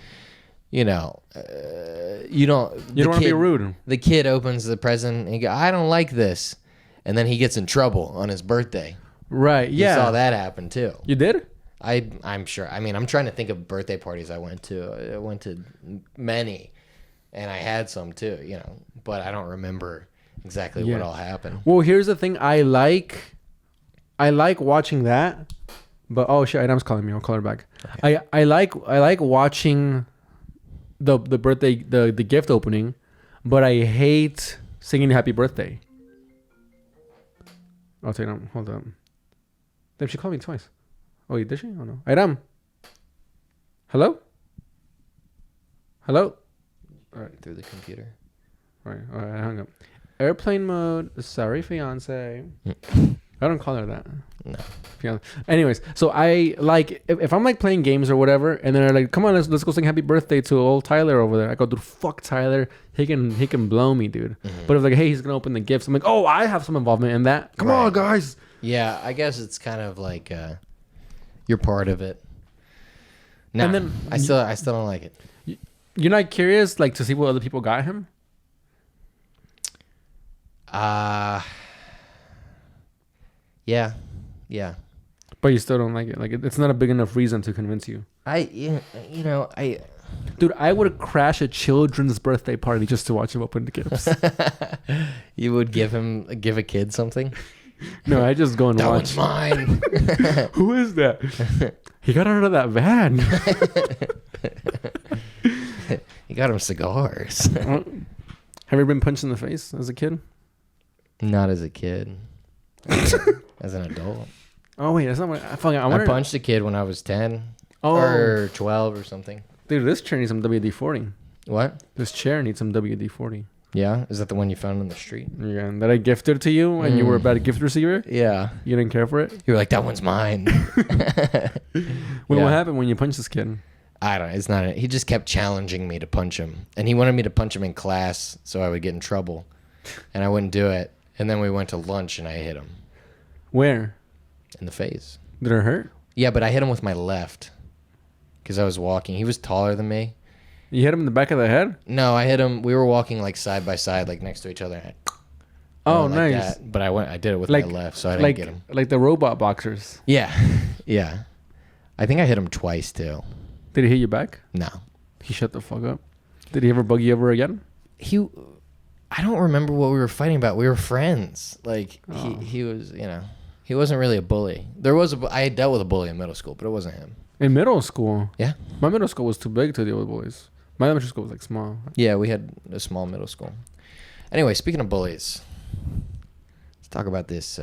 S3: you don't want to be rude. The kid opens the present and he goes, I don't like this, and then he gets in trouble on his birthday.
S2: Right. Yeah.
S3: You saw that happen too.
S2: You did?
S3: I'm sure. I mean, I'm trying to think of birthday parties I went to. I went to many, and I had some too. But I don't remember exactly what all happened.
S2: Well, here's the thing. I like watching that, but oh shit, Adam's calling me. I'll call her back. Okay. I like watching the birthday the gift opening, but I hate singing happy birthday. I'll take them. Hold on. Damn, she called me twice. Oh, did she? Oh no. Adam. Hello? All right.
S3: Through the computer.
S2: All right, I hung up. Airplane mode. Sorry, fiance. I don't call her that. No. Anyways, so I like if I'm like playing games or whatever, and then they're like, "Come on, let's go sing happy birthday to old Tyler over there." I go, "Dude, fuck Tyler. He can blow me, dude." Mm-hmm. But if like, "Hey, he's gonna open the gifts," I'm like, "Oh, I have some involvement in that. Come on, guys."
S3: Yeah, I guess it's kind of like you're part of it. No, and then I still don't like it.
S2: You're not curious, like, to see what other people got him?
S3: Yeah.
S2: But you still don't like it. Like, it's not a big enough reason to convince you. Dude, I would crash a children's birthday party just to watch him open the gifts.
S3: You would give a kid something?
S2: No, I just go and watch.
S3: That one's mine.
S2: Who is that? He got out of that van.
S3: He got him cigars.
S2: Have you ever been punched in the face as a kid?
S3: Not as a kid. As an adult.
S2: Oh wait, that's not what
S3: I punched a kid when I was 10 or 12 or something.
S2: Dude, this chair needs some WD-40.
S3: What?
S2: This chair needs some WD-40.
S3: Yeah? Is that the one you found on the street?
S2: Yeah, that I gifted to you and you were a bad gift receiver?
S3: Yeah.
S2: You didn't care for it?
S3: You were like, that one's mine.
S2: What happened when you punched this kid?
S3: I don't know. It's not. He just kept challenging me to punch him. And he wanted me to punch him in class so I would get in trouble. And I wouldn't do it. And then we went to lunch and I hit him.
S2: Where?
S3: In the face.
S2: Did it hurt?
S3: Yeah, but I hit him with my left. Because I was walking. He was taller than me.
S2: You hit him in the back of the head?
S3: No, I hit him. We were walking like side by side, like next to each other.
S2: Oh, nice.
S3: That. But I did it with my left, so I didn't get him.
S2: Like the robot boxers.
S3: Yeah. Yeah. I think I hit him twice too.
S2: Did he hit you back?
S3: No.
S2: He shut the fuck up. Did he ever bug you ever again?
S3: I don't remember what we were fighting about. We were friends. Like he was, he wasn't really a bully. I had dealt with a bully in middle school, but it wasn't him.
S2: In middle school?
S3: Yeah.
S2: My middle school was too big to deal with bullies. My elementary school was like small.
S3: Yeah, we had a small middle school. Anyway, speaking of bullies, let's talk about this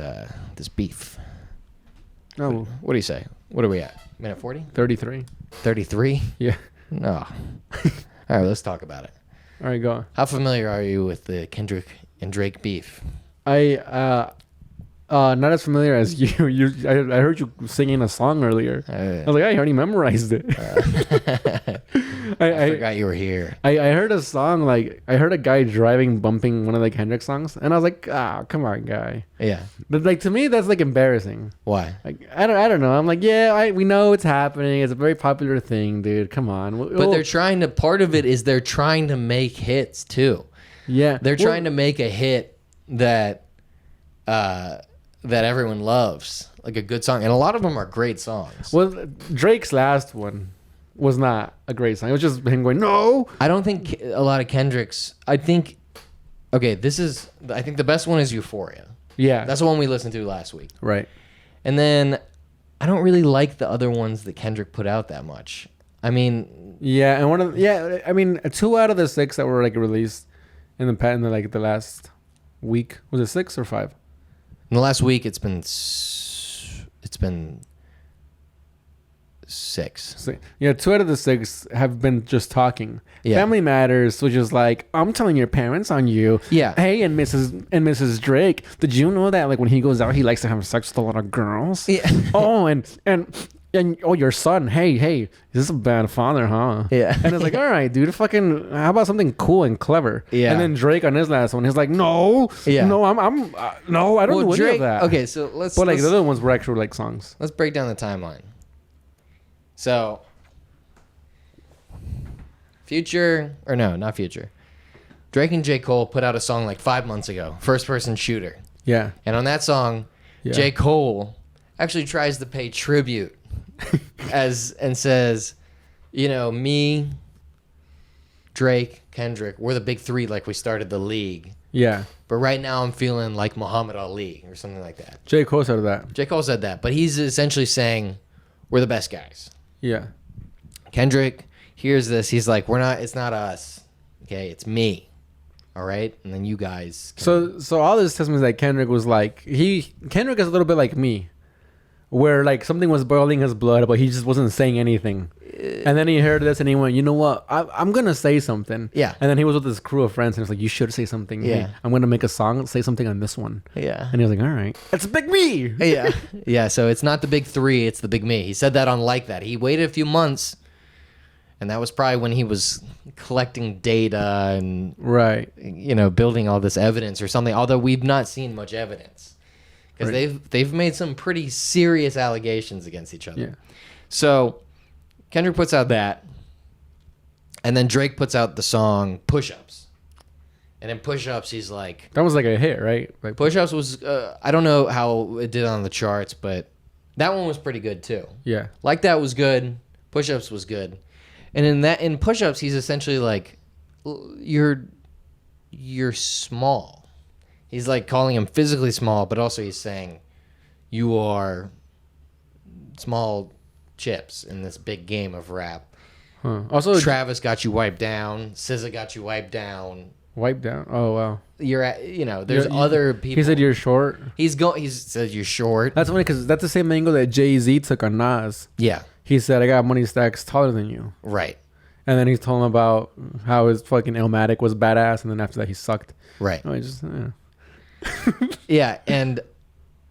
S3: beef.
S2: Oh.
S3: What do you say? What are we at? Minute 40?
S2: 33.
S3: 33?
S2: Yeah.
S3: No. All right, let's talk about it.
S2: All right, go.
S3: How familiar are you with the Kendrick and Drake beef?
S2: Not as familiar as you. I heard you singing a song earlier. I was like, I already memorized it.
S3: I forgot you were here.
S2: I heard a song, like, I heard a guy bumping one of the Kendrick songs, and I was like, come on, guy.
S3: Yeah.
S2: But like, to me, that's like embarrassing.
S3: Why?
S2: Like, I don't know. I'm like, we know it's happening. It's a very popular thing, dude. Come on.
S3: But part of it is they're trying to make hits too.
S2: Yeah.
S3: They're trying to make a hit that everyone loves, like a good song, and a lot of them are great songs.
S2: Well, Drake's last one was not a great song. It was just him going, no.
S3: I don't think a lot of Kendrick's. I think the best one is Euphoria.
S2: Yeah,
S3: that's the one we listened to last week.
S2: Right.
S3: And then I don't really like the other ones that Kendrick put out that much. I mean,
S2: Yeah, and I mean, 2 out of the 6 that were like released in the last week, was it 6 or 5?
S3: in the last week it's been 6.
S2: So, yeah, 2 out of the 6 have been just talking.
S3: Yeah.
S2: Family Matters, which is like, I'm telling your parents on you.
S3: Yeah.
S2: Hey, and Mrs. Drake, did you know that like when he goes out, he likes to have sex with a lot of girls?
S3: Yeah.
S2: Oh, and oh, your son. Hey, is this a bad father, huh?
S3: Yeah.
S2: And it's like, all right, dude, fucking, how about something cool and clever?
S3: Yeah.
S2: And then Drake on his last one, he's like, no,
S3: Yeah.
S2: no, no, I don't do any of that.
S3: Okay, so let's.
S2: But like
S3: let's,
S2: the other ones were actual like songs.
S3: let's break down the timeline. So, not Future. Drake and J. Cole put out a song like 5 months ago, First Person Shooter.
S2: Yeah.
S3: And on that song,
S2: Yeah.
S3: J. Cole actually tries to pay tribute and says, me, Drake, Kendrick, we're the big 3 like we started the league.
S2: Yeah.
S3: But right now I'm feeling like Muhammad Ali or something like that.
S2: J. Cole said that.
S3: J. Cole said that, but he's essentially saying we're the best guys.
S2: Yeah.
S3: Kendrick hears this. He's like, it's not us. Okay, it's me. All right? And then you guys.
S2: So all this tells me is that Kendrick was like, Kendrick is a little bit like me, where like something was boiling his blood, but he just wasn't saying anything. And then he heard this and he went, you know what? I'm going to say something.
S3: Yeah.
S2: And then he was with his crew of friends and he's like, you should say something.
S3: Yeah.
S2: Hey, I'm going to make a song, say something on this one.
S3: Yeah.
S2: And he was like, all right. It's Big Me.
S3: Yeah. Yeah, so it's not the big 3, it's the big me. He said that on Like That. He waited a few months, and that was probably when he was collecting data and
S2: Right.
S3: building all this evidence or something, although we've not seen much evidence. Because
S2: Right.
S3: they've made some pretty serious allegations against each other.
S2: Yeah.
S3: So Kendrick puts out that, and then Drake puts out the song Push Ups. And in Push Ups, he's like...
S2: That was like a hit, right? Like
S3: Push Ups was... I don't know how it did on the charts, but that one was pretty good too.
S2: Yeah.
S3: Like That was good. Push Ups was good. And in Push Ups, he's essentially like, you're small. He's like calling him physically small, but also he's saying you are small chips in this big game of rap.
S2: Huh. Also,
S3: Travis got you wiped down. SZA got you wiped down.
S2: wiped down. Oh, wow.
S3: You're at, there's other people.
S2: He said you're short.
S3: He said you're short.
S2: That's funny because that's the same angle that Jay-Z took on Nas.
S3: Yeah.
S2: He said, I got money stacks taller than you.
S3: Right.
S2: And then he's told him about how his fucking Illmatic was badass. And then after that, he sucked.
S3: Right.
S2: Oh, he just,
S3: Yeah. And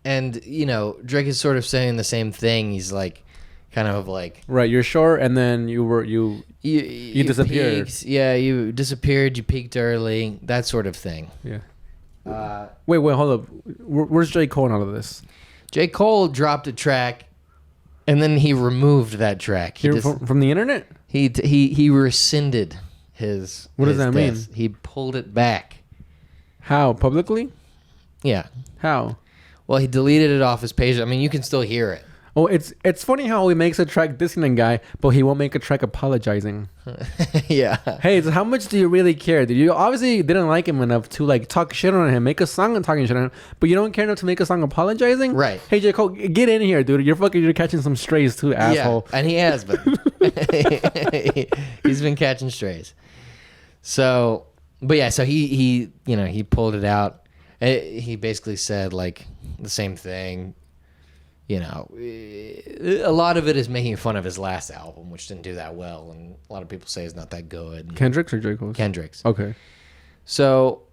S3: Drake is sort of saying the same thing. He's like, kind of like,
S2: right. You're short. And then you disappeared.
S3: Peaked. Yeah. You disappeared. You peaked early. That sort of thing.
S2: Yeah. Wait, hold up. Where's J. Cole in all of this?
S3: J. Cole dropped a track, and then he removed that track.
S2: From the internet?
S3: He rescinded his.
S2: What does that mean?
S3: He pulled it back.
S2: How? Publicly?
S3: Yeah.
S2: How?
S3: Well, he deleted it off his page. I mean, you can still hear it.
S2: Oh, it's funny how he makes a track dissing a guy, but he won't make a track apologizing.
S3: Yeah.
S2: Hey, so how much do you really care? Dude, you obviously didn't like him enough to like talk shit on him, make a song and talking shit on him, but you don't care enough to make a song apologizing?
S3: Right.
S2: Hey, J. Cole, get in here, dude. You're catching some strays too, asshole.
S3: Yeah, and he has been. He's been catching strays. So, but yeah, so he pulled it out. He basically said like the same thing. A lot of it is making fun of his last album, which didn't do that well, and a lot of people say it's not that good.
S2: Kendrick's or J. Cole's?
S3: Kendrick's.
S2: Okay.
S3: So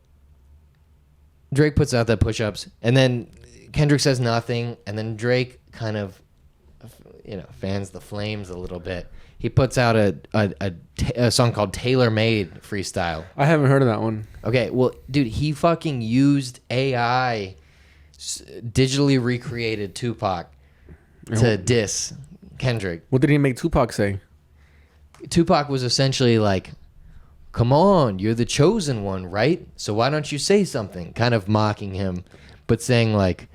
S3: Drake puts out that Push Ups, and then Kendrick says nothing, and then Drake kind of, fans the flames a little bit. He puts out a song called Tailor Made Freestyle.
S2: I haven't heard of that one.
S3: Okay, well, dude, he fucking used AI, digitally recreated Tupac to diss Kendrick.
S2: What did he make Tupac say?
S3: Tupac was essentially like, come on, you're the chosen one, right? So why don't you say something? Kind of mocking him, but saying like,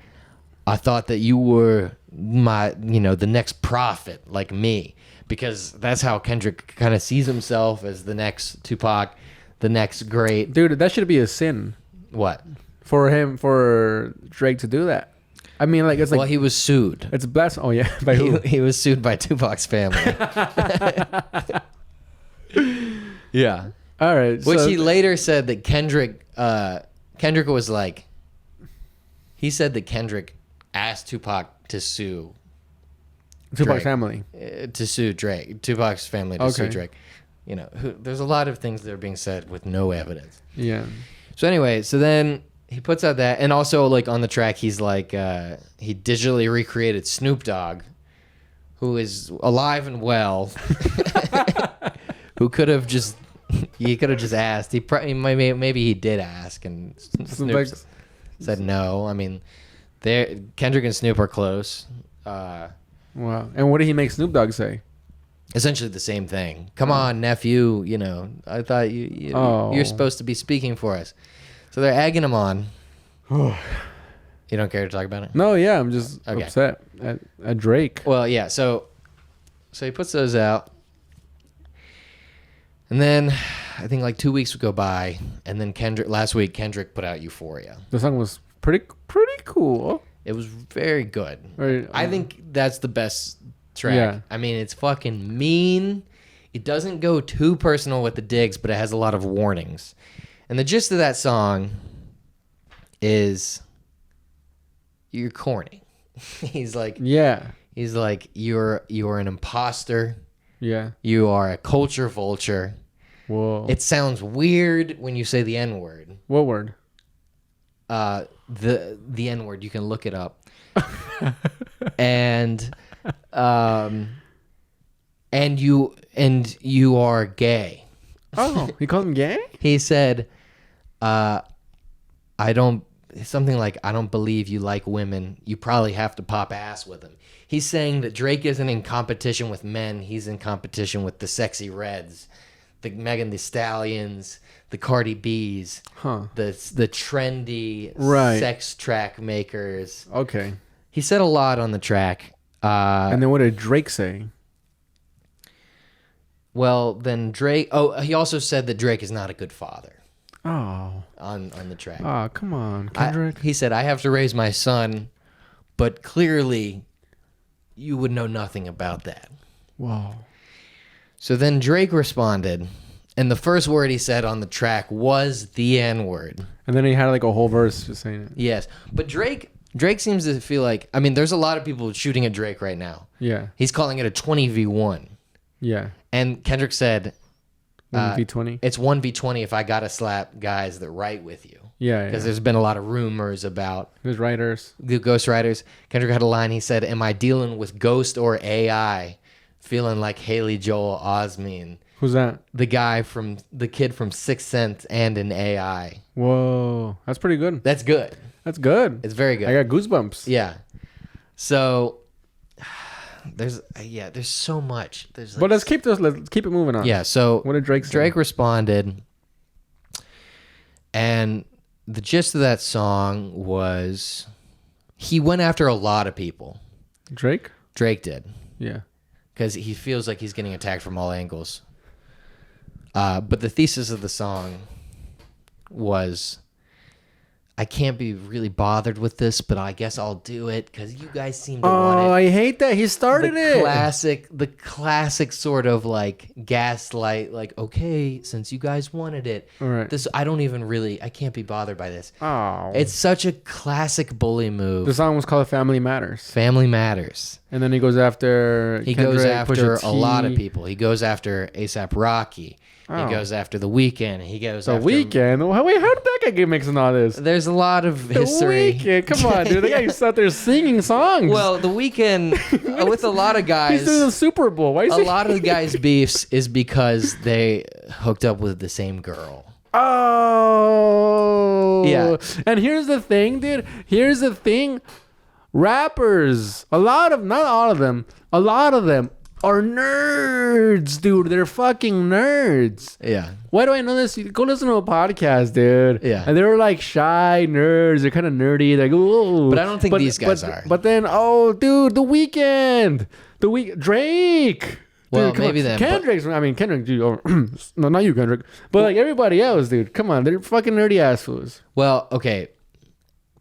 S3: I thought that you were the next prophet like me. Because that's how Kendrick kind of sees himself as the next Tupac, the next great.
S2: Dude, that should be a sin.
S3: What?
S2: For Drake to do that. I mean, like, it's like...
S3: Well, he was sued.
S2: It's best... Oh, yeah. By who?
S3: He was sued by Tupac's family. Yeah.
S2: All right.
S3: Which he later said that Kendrick was like... He said that Kendrick asked Tupac to sue...
S2: Tupac's family.
S3: To sue Drake. Tupac's family to sue Drake. You know, there's a lot of things that are being said with no evidence.
S2: Yeah.
S3: So anyway, so then he puts out that, and also like on the track, he's like he digitally recreated Snoop Dogg, who is alive and well, who could have just asked. Maybe he did ask, and Snoop said no. I mean, Kendrick and Snoop are close.
S2: Wow. And what did he make Snoop Dogg say?
S3: Essentially the same thing. Come on, nephew. You know, I thought you're supposed to be speaking for us. So they're egging him on. You don't care to talk about it?
S2: No, yeah, I'm just upset at Drake.
S3: Well, yeah. So he puts those out, and then I think like 2 weeks would go by, and then last week Kendrick put out Euphoria.
S2: The song was pretty cool.
S3: It was very good.
S2: Very,
S3: I think that's the best track.
S2: Yeah.
S3: I mean, it's fucking mean. It doesn't go too personal with the digs, but it has a lot of warnings. And the gist of that song is you're corny. He's like, you're an imposter.
S2: Yeah.
S3: You are a culture vulture.
S2: Whoa.
S3: It sounds weird when you say the N-word.
S2: What word?
S3: The N-word. You can look it up. and you are gay.
S2: Oh, he called him gay?
S3: He said, I don't believe you like women. You probably have to pop ass with them. He's saying that Drake isn't in competition with men. He's in competition with the Sexy Reds, the Megan Thee Stallions, the Cardi B's, the trendy sex track makers.
S2: Okay.
S3: He said a lot on the track.
S2: And then what did Drake say?
S3: Well, then Drake... Oh, he also said that Drake is not a good father.
S2: Oh.
S3: On the track.
S2: Oh, come on, Kendrick.
S3: He said, I have to raise my son, but clearly you would know nothing about that.
S2: Wow.
S3: So then Drake responded, and the first word he said on the track was the N-word.
S2: And then he had like a whole verse just saying it.
S3: Yes. But Drake seems to feel like... I mean, there's a lot of people shooting at Drake right now.
S2: Yeah.
S3: He's calling it a 20v1.
S2: Yeah.
S3: And Kendrick said...
S2: 1v20?
S3: It's 1v20 if I gotta slap guys that write with you.
S2: Yeah.
S3: Because there's been a lot of rumors about...
S2: Who's writers?
S3: The ghostwriters. Kendrick had a line, he said, am I dealing with ghost or AI? Feeling like Haley Joel Osment.
S2: Who's that?
S3: The kid from Sixth Sense and an AI.
S2: Whoa. That's pretty good.
S3: That's good.
S2: That's good.
S3: It's very good.
S2: I got goosebumps.
S3: Yeah. So... There's so much. There's
S2: but let's keep it moving on.
S3: Yeah, so
S2: what did Drake say?
S3: Drake responded, and the gist of that song was he went after a lot of people.
S2: Drake
S3: did.
S2: Yeah.
S3: Because he feels like he's getting attacked from all angles. But the thesis of the song was, I can't be really bothered with this, but I guess I'll do it because you guys seem to want it.
S2: Oh, I hate that. He started
S3: The classic sort of like gaslight, like, okay, since you guys wanted it,
S2: all right.
S3: This, I can't be bothered by this.
S2: Oh.
S3: It's such a classic bully move.
S2: The song was called Family Matters.
S3: Family Matters.
S2: And then he goes after
S3: a lot of people. He goes after A$AP Rocky.
S2: Oh.
S3: He goes after The Weeknd. He goes
S2: The
S3: after...
S2: Weeknd? Wait, how did that guy get mixed in all this?
S3: There's a lot of history.
S2: The Weeknd? Come on, dude. The guy just out there singing songs.
S3: Well, The Weeknd, with a lot of guys...
S2: He's doing the Super Bowl. Why is
S3: a lot of the guys' beefs is because they hooked up with the same girl.
S2: Oh.
S3: Yeah.
S2: And here's the thing, dude. Rappers, not all of them, a lot of them are nerds, dude. They're fucking nerds.
S3: Yeah.
S2: Why do I know this? Go listen to a podcast, dude.
S3: Yeah.
S2: And they're like shy nerds. They're kind of nerdy. They're like, ooh.
S3: But I don't think these guys are.
S2: But then, dude, The Weeknd. Drake.
S3: Well,
S2: dude,
S3: maybe
S2: on.
S3: then.
S2: Kendrick, dude. No, not you, Kendrick. But like everybody else, dude. Come on. They're fucking nerdy ass fools.
S3: Well, okay.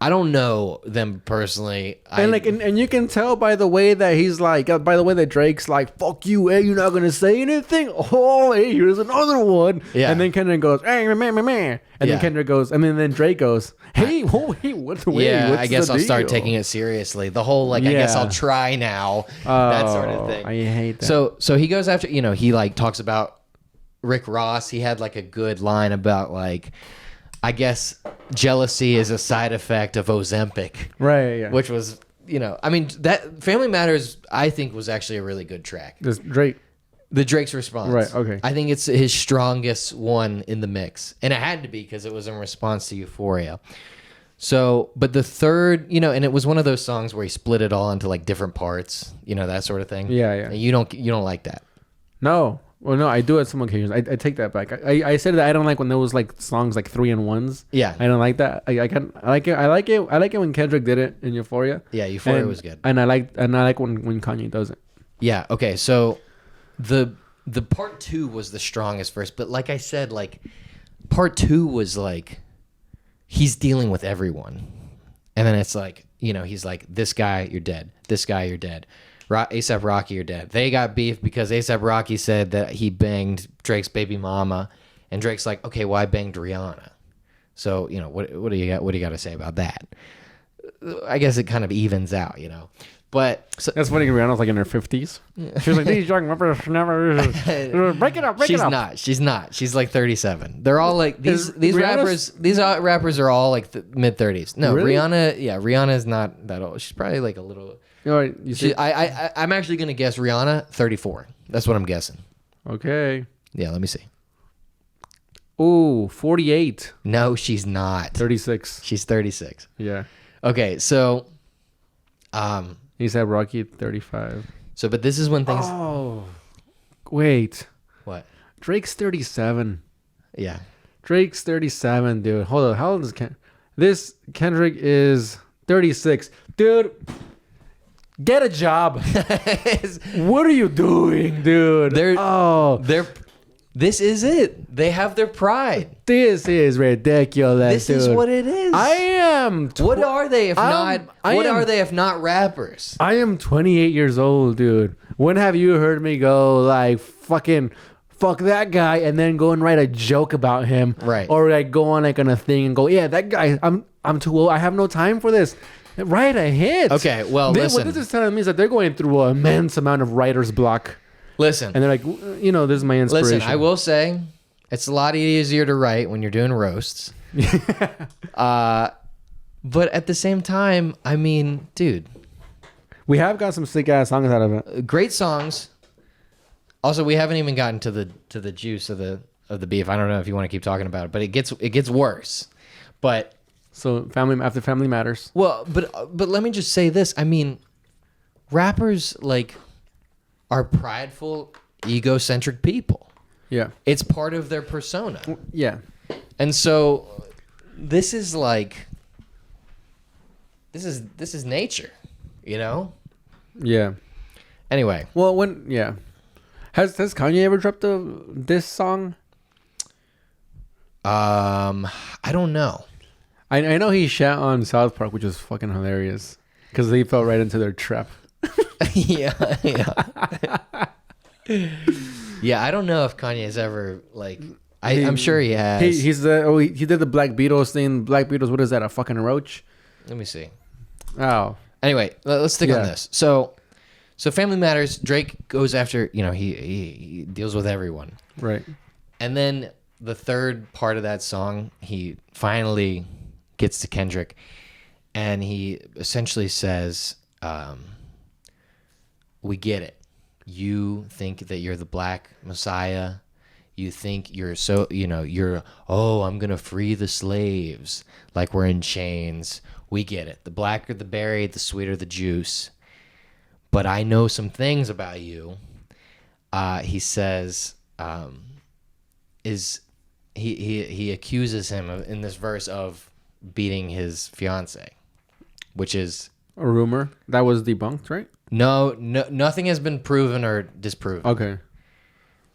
S3: I don't know them personally.
S2: And you can tell by the way that he's like, by the way that Drake's like, fuck you, hey, you're not gonna say anything. Oh, hey, here's another one.
S3: Yeah.
S2: And then Kendrick goes, hey, man. And then Kendrick goes, and then Drake goes, hey, what's the way?
S3: Yeah,
S2: what's
S3: I guess
S2: the
S3: I'll start
S2: deal?
S3: taking it seriously. The whole like, I guess I'll try now. That sort of thing.
S2: I hate that.
S3: So he goes after, he like talks about Rick Ross. He had like a good line about like, I guess jealousy is a side effect of Ozempic.
S2: Right, yeah.
S3: Which was, I mean, that Family Matters, I think, was actually a really good track.
S2: This Drake.
S3: The Drake's response.
S2: Right, okay.
S3: I think it's his strongest one in the mix. And it had to be because it was in response to Euphoria. So, but the third, and it was one of those songs where he split it all into like different parts, that sort of thing.
S2: Yeah, yeah.
S3: And you don't like that.
S2: No. Well, no, I do at some occasions. I take that back. I said that I don't like when there was like songs like 3-in-1s.
S3: Yeah.
S2: I don't like that. I like it. I like it when Kendrick did it in Euphoria.
S3: Yeah, Euphoria was good.
S2: And I like when Kanye does it.
S3: Yeah. Okay. So the part 2 was the strongest verse, but like I said, like part 2 was like he's dealing with everyone, and then it's like he's like, this guy you're dead, this guy you're dead. A$AP Rocky are dead. They got beef because A$AP Rocky said that he banged Drake's baby mama, and Drake's like, okay, well I banged Rihanna. So what do you got to say about that? I guess it kind of evens out, But so,
S2: that's funny. Rihanna's like in her 50s. She was like, these young rappers never break it up.
S3: She's not. She's like 37. They're all like these rappers. These rappers are all like mid 30s. No,
S2: really?
S3: Rihanna is not that old. She's probably like a little.
S2: You see?
S3: I'm actually gonna guess Rihanna 34. That's what I'm guessing.
S2: Okay.
S3: Yeah, let me see.
S2: Ooh, 48.
S3: No, she's not.
S2: 36.
S3: She's 36.
S2: Yeah.
S3: Okay, so
S2: He said Rocky 35.
S3: So, but this is when things.
S2: Oh, wait.
S3: What?
S2: Drake's 37.
S3: Yeah.
S2: Drake's 37, dude. Hold on. How old is this? Kendrick is 36. Dude, get a job. What are you doing, dude?
S3: This is it. They have their pride.
S2: This is ridiculous.
S3: This is what it is.
S2: I am.
S3: What are they if not rappers?
S2: I am 28 years old, dude. When have you heard me go like fucking fuck that guy and then go and write a joke about him?
S3: Right.
S2: Or like go on like on a thing and go, yeah, that guy. I'm too old. I have no time for this. Write a hit.
S3: Okay. Well, listen.
S2: What this is telling me is that they're going through an immense amount of writer's block.
S3: Listen.
S2: And they're like, this is my inspiration.
S3: Listen, I will say it's a lot easier to write when you're doing roasts. But at the same time, I mean, dude.
S2: We have got some sick ass songs out of it.
S3: Great songs. Also, we haven't even gotten to the juice of the beef. I don't know if you want to keep talking about it, but it gets worse. But
S2: so Family Matters.
S3: Well, but let me just say this. I mean, rappers like are prideful, egocentric people.
S2: Yeah.
S3: It's part of their persona.
S2: Yeah.
S3: And so this is like this is nature,
S2: Yeah.
S3: Anyway.
S2: Well, has Kanye ever dropped this song?
S3: I don't know.
S2: I know he shat on South Park, which was fucking hilarious because they fell right into their trap.
S3: Yeah. Yeah, I don't know if Kanye has ever like. I'm sure he has.
S2: He did the Black Beatles thing. Black Beatles, what is that? A fucking roach?
S3: Let me see.
S2: Oh.
S3: Anyway, let's stick on this. So Family Matters. Drake goes after. He deals with everyone.
S2: Right.
S3: And then the third part of that song, he finally gets to Kendrick, and he essentially says, "We get it. You think that you're the Black Messiah. You think you're so, I'm going to free the slaves like we're in chains. We get it. The blacker the berry, the sweeter the juice. But I know some things about you." He says, he accuses him in this verse of beating his fiance, which is
S2: a rumor that was debunked, right?
S3: No, nothing has been proven or disproven.
S2: Okay.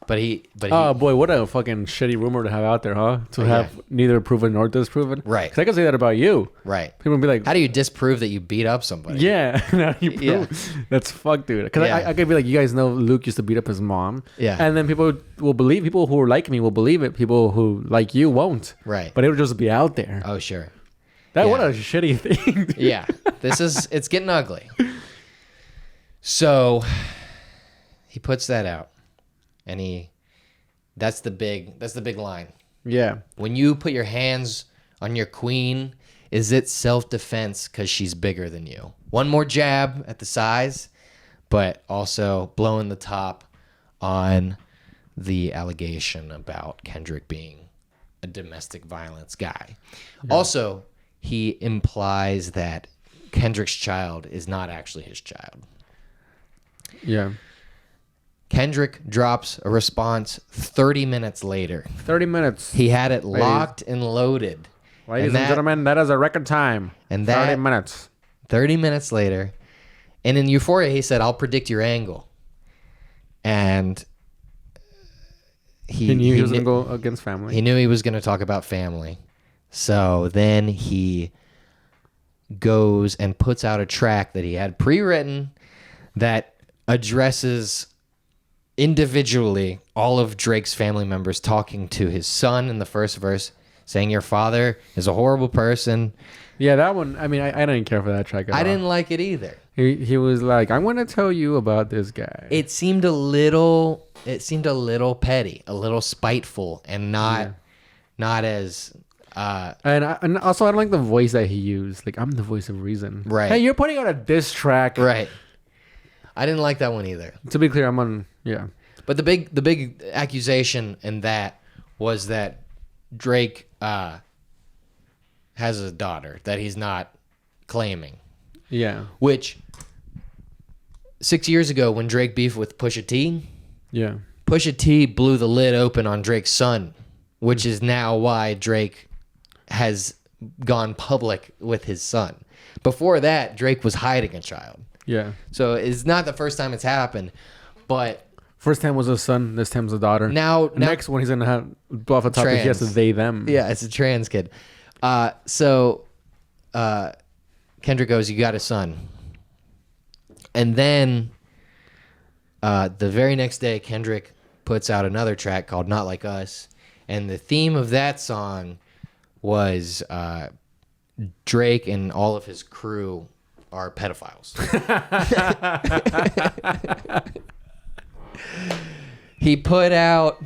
S2: Oh boy, what a fucking shitty rumor to have out there, huh? To have neither proven nor disproven.
S3: Right.
S2: 'Cause I can say that about you.
S3: Right.
S2: People would be like,
S3: how do you disprove that you beat up somebody?
S2: Yeah. How do you prove? That's fucked, dude. Because I could be like, you guys know Luke used to beat up his mom.
S3: Yeah.
S2: And then people will believe, people who are like me will believe it. People who like you won't.
S3: Right.
S2: But it'll just be out there.
S3: Oh, sure.
S2: What a shitty thing. Dude.
S3: Yeah. It's getting ugly. So he puts that out, and that's the big line.
S2: Yeah.
S3: When you put your hands on your queen, is it self-defense because she's bigger than you? One more jab at the size, but also blowing the top on the allegation about Kendrick being a domestic violence guy. Yeah. Also, he implies that Kendrick's child is not actually his child.
S2: Yeah.
S3: Kendrick drops a response 30 minutes later.
S2: 30 minutes.
S3: He had it locked and loaded.
S2: Ladies and gentlemen, that is a record time.
S3: And
S2: 30 minutes.
S3: 30 minutes later. And in Euphoria, he said, I'll predict your angle. And
S2: he knew he was going to go against family.
S3: He knew he was going to talk about family. So then he goes and puts out a track that he had pre-written that addresses individually all of Drake's family members, talking to his son in the first verse, saying your father is a horrible person.
S2: Yeah, that one, I mean, I didn't care for that track at all.
S3: I didn't like it either.
S2: He was like, I'm going to tell you about this guy.
S3: It seemed a little petty, a little spiteful, and not as...
S2: and also, I don't like the voice that he used. Like, I'm the voice of reason.
S3: Right.
S2: Hey, you're putting out a diss track.
S3: Right. I didn't like that one either.
S2: To be clear, I'm on... Yeah.
S3: But the big accusation in that was that Drake has a daughter that he's not claiming.
S2: Yeah.
S3: Which 6 years ago, when Drake beefed with Pusha T, Pusha T blew the lid open on Drake's son, which is now why Drake has gone public with his son. Before that, Drake was hiding a child.
S2: Yeah.
S3: So it's not the first time it's happened, but
S2: first time was a son. This time's a daughter.
S3: Now
S2: next one he's gonna have off the topic. He has to they them.
S3: Yeah, it's a trans kid. So Kendrick goes, "You got a son," and then the very next day, Kendrick puts out another track called "Not Like Us," and the theme of that song was Drake and all of his crew are pedophiles. He put out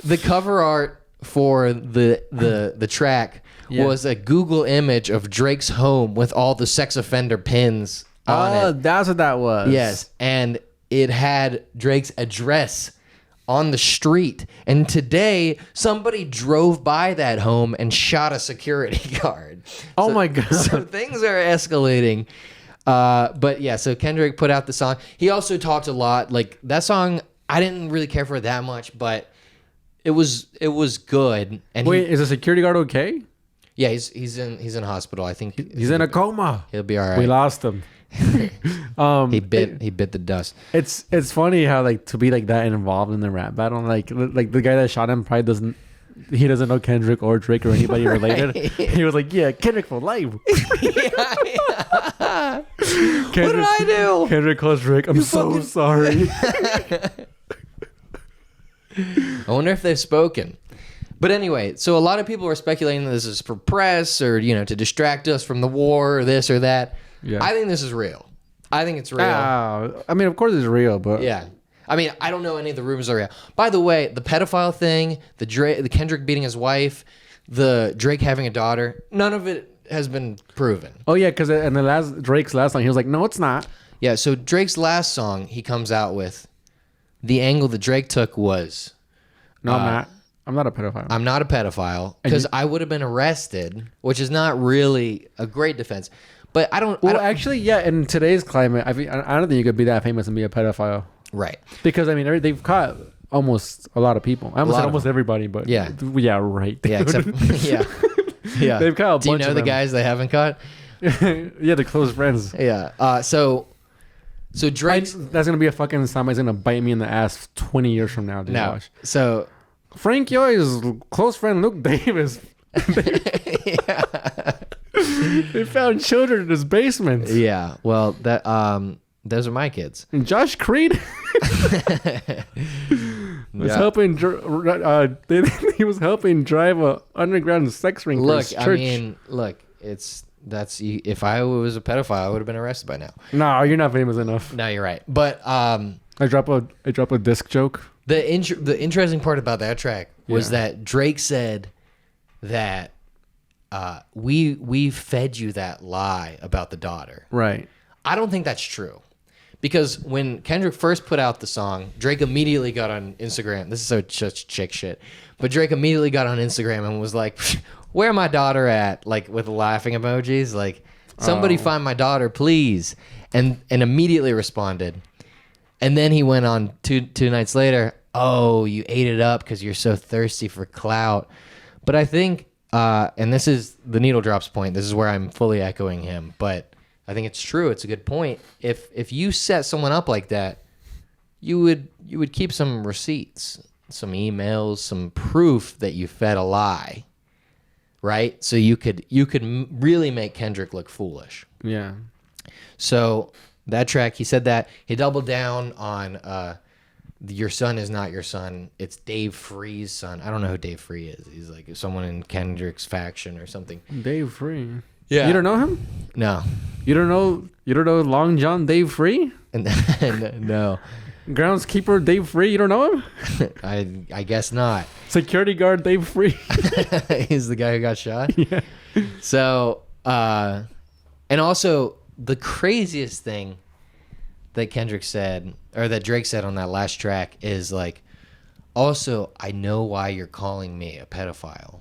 S3: the cover art for the track was a Google image of Drake's home with all the sex offender pins on it.
S2: Oh, that's what that was.
S3: Yes, and it had Drake's address on the street. And today, somebody drove by that home and shot a security guard.
S2: Oh my God.
S3: So things are escalating. But yeah, so Kendrick put out the song. He also talked a lot. Like, that song, I didn't really care for it that much, but it was good. And
S2: wait, is the security guard okay?
S3: Yeah, he's in hospital. I think
S2: he's in a coma.
S3: He'll be all right.
S2: We lost him.
S3: He bit the dust.
S2: It's funny how, like, to be like that involved in the rap battle, like the guy that shot him probably doesn't know Kendrick or Drake or anybody related. He was like, yeah, Kendrick for life.
S3: What did I do?
S2: Kendrick calls Drake, I'm so sorry.
S3: I wonder if they've spoken. But anyway, so a lot of people are speculating that this is for press or, to distract us from the war or this or that. Yeah. I think this is real. I think it's real.
S2: I mean, of course it's real, but...
S3: Yeah. I mean, I don't know any of the rumors are real. By the way, the pedophile thing, the Kendrick beating his wife, the Drake having a daughter, none of it has been proven.
S2: Oh, yeah, because in Drake's last song, he was like, no, it's not.
S3: Yeah, so Drake's last song he comes out with, the angle that Drake took was...
S2: No, I'm not. I'm not a pedophile.
S3: I'm not a pedophile because I would have been arrested, which is not really a great defense. But I don't...
S2: actually, yeah, in today's climate, I don't think you could be that famous and be a pedophile.
S3: Right.
S2: Because, I mean, they've caught almost a lot of people. I almost said almost everybody, but...
S3: Yeah.
S2: Yeah, right.
S3: Yeah, except... Yeah. Yeah.
S2: They've caught a bunch of them.
S3: Do you know the guys they haven't caught?
S2: Yeah, the close friends.
S3: Yeah. So So Drake's
S2: that's gonna be a fucking somebody's gonna bite me in the ass 20 years from now. Dude.
S3: no.
S2: Watch.
S3: So
S2: Frank Yo's close friend Luke Davis. They found children in his basement.
S3: yeah, well that those are my kids.
S2: And Josh Creed was helping. He was helping drive a underground sex ring.
S3: Look,
S2: for his church.
S3: I mean, that's if I was a pedophile, I would have been arrested by now.
S2: No, you're not famous enough.
S3: No, you're right. But
S2: I drop a disc joke.
S3: the interesting part about that track was that Drake said that we fed you that lie about the daughter.
S2: Right.
S3: I don't think that's true. Because when Kendrick first put out the song, Drake immediately got on Instagram. This is so such chick shit. But Drake immediately got on Instagram and was like, where my daughter at? Like with laughing emojis. Like, somebody find my daughter, please. And immediately responded. And then he went on two nights later, oh, you ate it up because you're so thirsty for clout. But I think, and this is the needle drops point. This is where I'm fully echoing him. But I think it's true. It's a good point. If you set someone up like that, you would keep some receipts, some emails, some proof that you fed a lie, right? So you could really make Kendrick look foolish.
S2: Yeah.
S3: So that track, he said that. He doubled down on your son is not your son. It's Dave Free's son. I don't know who Dave Free is. He's like someone in Kendrick's faction or something.
S2: Dave Free.
S3: Yeah.
S2: You don't know him?
S3: No.
S2: You don't know Long John Dave Free?
S3: And no.
S2: Groundskeeper Dave Free, you don't know him?
S3: I guess not.
S2: Security guard Dave Free.
S3: He's the guy who got shot.
S2: Yeah.
S3: So, and also the craziest thing that Kendrick said, or that Drake said on that last track is like, also, I know why you're calling me a pedophile.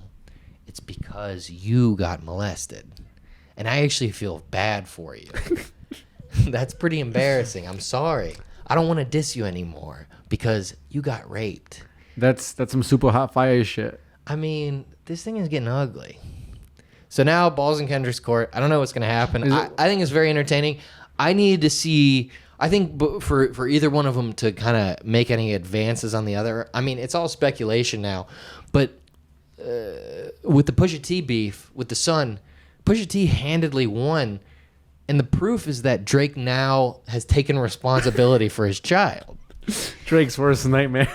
S3: It's because you got molested. And I actually feel bad for you. That's pretty embarrassing. I'm sorry. I don't want to diss you anymore because you got raped.
S2: That's some super hot fire shit.
S3: I mean, this thing is getting ugly. So now, balls in Kendrick's court. I don't know what's going to happen. I think it's very entertaining. I need to see... I think for either one of them to kind of make any advances on the other... I mean, it's all speculation now. But with the Pusha T beef, with the son... Pusha T handedly won, and the proof is that Drake now has taken responsibility for his child.
S2: Drake's worst nightmare.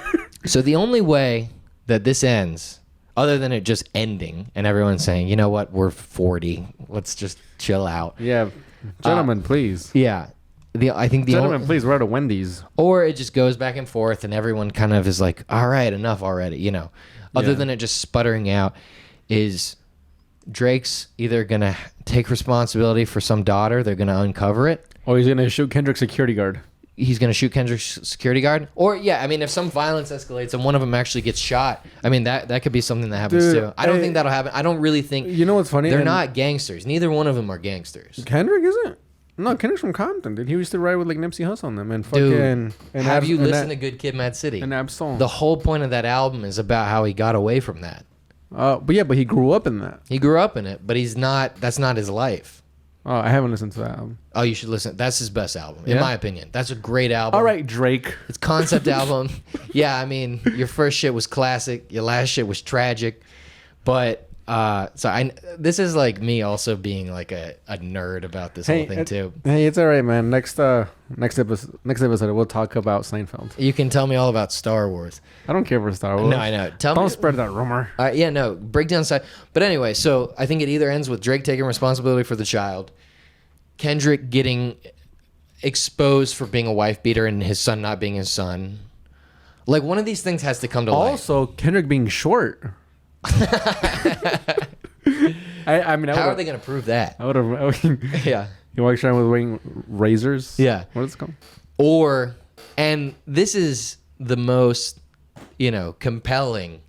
S3: So the only way that this ends, other than it just ending and everyone saying, you know what, we're 40, let's just chill out.
S2: Yeah, gentlemen, please.
S3: Yeah,
S2: Gentlemen, please, we're at a Wendy's.
S3: Or it just goes back and forth, and everyone kind of is like, all right, enough already. You know, other than it just sputtering out, is Drake's either going to take responsibility for some daughter, they're going to uncover it.
S2: Or he's going to shoot Kendrick's security guard.
S3: He's going to shoot Kendrick's security guard. Or, yeah, I mean, if some violence escalates and one of them actually gets shot, I mean, that could be something that happens too. I don't think that'll happen. I don't really think...
S2: You know what's funny?
S3: They're not gangsters. Neither one of them are gangsters.
S2: Kendrick isn't? No, Kendrick's from Compton, dude. He used to ride with like Nipsey Hussle on them and fucking...
S3: Dude, have you listened to Good Kid, Mad City?
S2: And Absol.
S3: The whole point of that album is about how he got away from that.
S2: But he grew up in that.
S3: He grew up in it, but that's not his life.
S2: Oh, I haven't listened to that album.
S3: Oh, you should listen. That's his best album, in my opinion. That's a great album.
S2: All right, Drake.
S3: It's concept album. Yeah, I mean, your first shit was classic. Your last shit was tragic. But this is like me also being like a nerd about this whole thing too.
S2: Hey, it's all right, man. Next episode, we'll talk about Seinfeld.
S3: You can tell me all about Star Wars.
S2: I don't care for Star Wars.
S3: No, I know.
S2: Don't spread that rumor.
S3: Yeah, no. Breakdown side. But anyway, so I think it either ends with Drake taking responsibility for the child, Kendrick getting exposed for being a wife beater, and his son not being his son. Like, one of these things has to come to light.
S2: Also, Kendrick being short. I mean,
S3: how are they going to prove that?
S2: I would have.
S3: Yeah.
S2: You walk around with wearing razors.
S3: Yeah.
S2: What is it called?
S3: And this is the most, compelling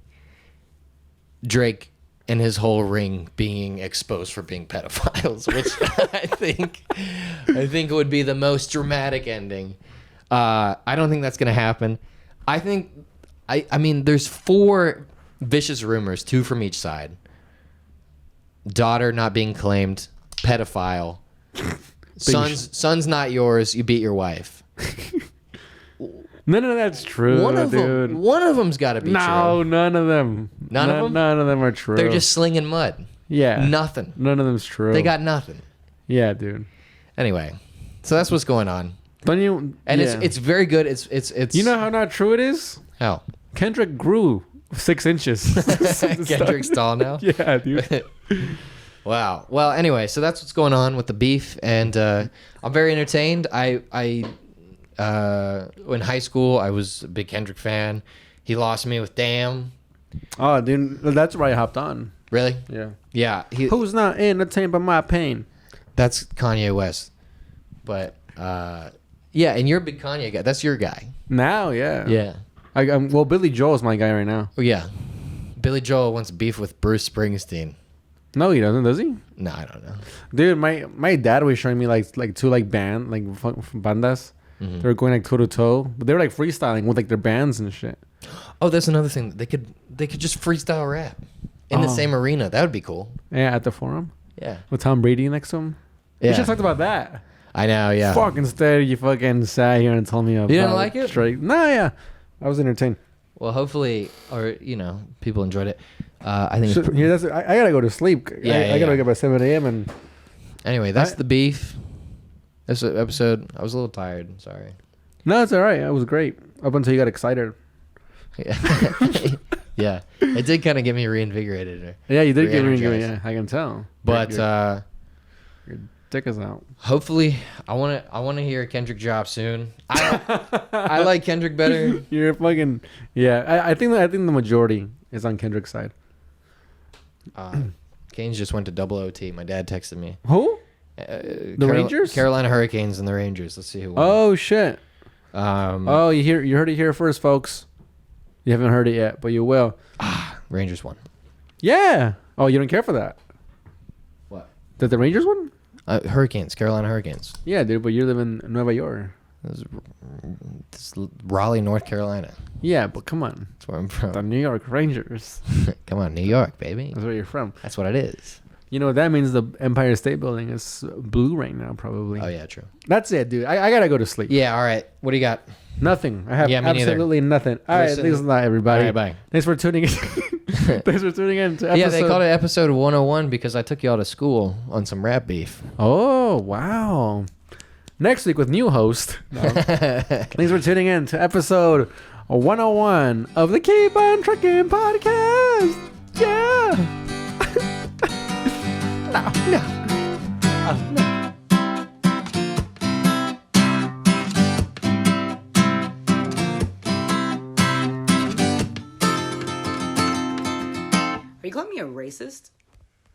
S3: Drake and his whole ring being exposed for being pedophiles, which I think would be the most dramatic ending. I don't think that's going to happen. I mean, there's 4 vicious rumors, 2 from each side. Daughter not being claimed, pedophile, son's not yours. You beat your wife.
S2: None of that's true, dude.
S3: One of them's got to be true.
S2: No, none of them.
S3: None of them?
S2: None of them are true.
S3: They're just slinging mud.
S2: Yeah.
S3: Nothing.
S2: None of them's true.
S3: They got nothing.
S2: Yeah, dude.
S3: Anyway, so that's what's going on.
S2: Don't you?
S3: And
S2: yeah.
S3: it's very good. It's
S2: You know how not true it is?
S3: how
S2: Kendrick grew 6 inches.
S3: Kendrick's tall now.
S2: Yeah, dude.
S3: Wow. Well, anyway, so that's what's going on with the beef, and I'm very entertained. I in high school I was a big Kendrick fan. He lost me with "Damn."
S2: Oh, dude, that's where I hopped on.
S3: Really?
S2: Yeah.
S3: Yeah.
S2: Who's not entertained by my pain?
S3: That's Kanye West. But yeah, and you're a big Kanye guy. That's your guy.
S2: Now, yeah.
S3: Yeah.
S2: Well, Billy Joel's my guy right now.
S3: Oh yeah. Billy Joel wants beef with Bruce Springsteen.
S2: No, he doesn't, does he?
S3: No, I don't know.
S2: Dude, my dad was showing me like two bandas.
S3: Mm-hmm.
S2: They were going like toe to toe, but they were like freestyling with like their bands and shit.
S3: Oh, that's another thing. They could just freestyle rap in the same arena. That would be cool.
S2: Yeah, at the Forum.
S3: Yeah.
S2: With Tom Brady next to him.
S3: Yeah.
S2: We should have talked about that.
S3: I know. Yeah.
S2: Fuck, instead you fucking sat here and told me about.
S3: You didn't like it?
S2: Drake. No, yeah, I was entertained.
S3: Well, hopefully, or people enjoyed it. I think.
S2: So, yeah, I gotta go to sleep.
S3: Yeah,
S2: I gotta wake up at 7 a.m. and.
S3: Anyway, that's the beef. This episode, I was a little tired. Sorry.
S2: No, it's all right. It was great up until you got excited.
S3: Yeah. Yeah, it did kind of get me reinvigorated.
S2: Yeah, you did get reinvigorated. Yeah, I can tell.
S3: But
S2: your dick is out.
S3: Hopefully, I want to hear a Kendrick drop soon. I like Kendrick better.
S2: You're fucking I think the majority is on Kendrick's side.
S3: Canes just went to double OT. My dad texted me.
S2: Who? The Rangers?
S3: Carolina Hurricanes and the Rangers. Let's see who won.
S2: Oh shit. You heard it here first, folks. You haven't heard it yet, but you will.
S3: Rangers won.
S2: Yeah. Oh, you don't care for that?
S3: What?
S2: That the Rangers won?
S3: Hurricanes. Carolina Hurricanes.
S2: Yeah, dude, but you live in Nueva York.
S3: This is Raleigh, North Carolina.
S2: Yeah, but come on.
S3: That's where I'm from.
S2: The New York Rangers.
S3: Come on, New York, baby.
S2: That's where you're from.
S3: That's what it is.
S2: You know what that means? The Empire State Building is blue right now, probably.
S3: Oh, yeah, true.
S2: That's it, dude. I gotta go to sleep.
S3: Yeah, all right. What do you got?
S2: Nothing. I have absolutely nothing. All right, thanks a lot, everybody.
S3: All right, bye.
S2: Thanks for tuning in. Thanks for tuning in to episode.
S3: Yeah, they called it episode 101 because I took y'all to school on some rap beef.
S2: Oh, wow. Next week with new host. No. Thanks for tuning in to episode 101 of the Keep on Trucking podcast. Yeah. No.
S1: Are you calling me a racist?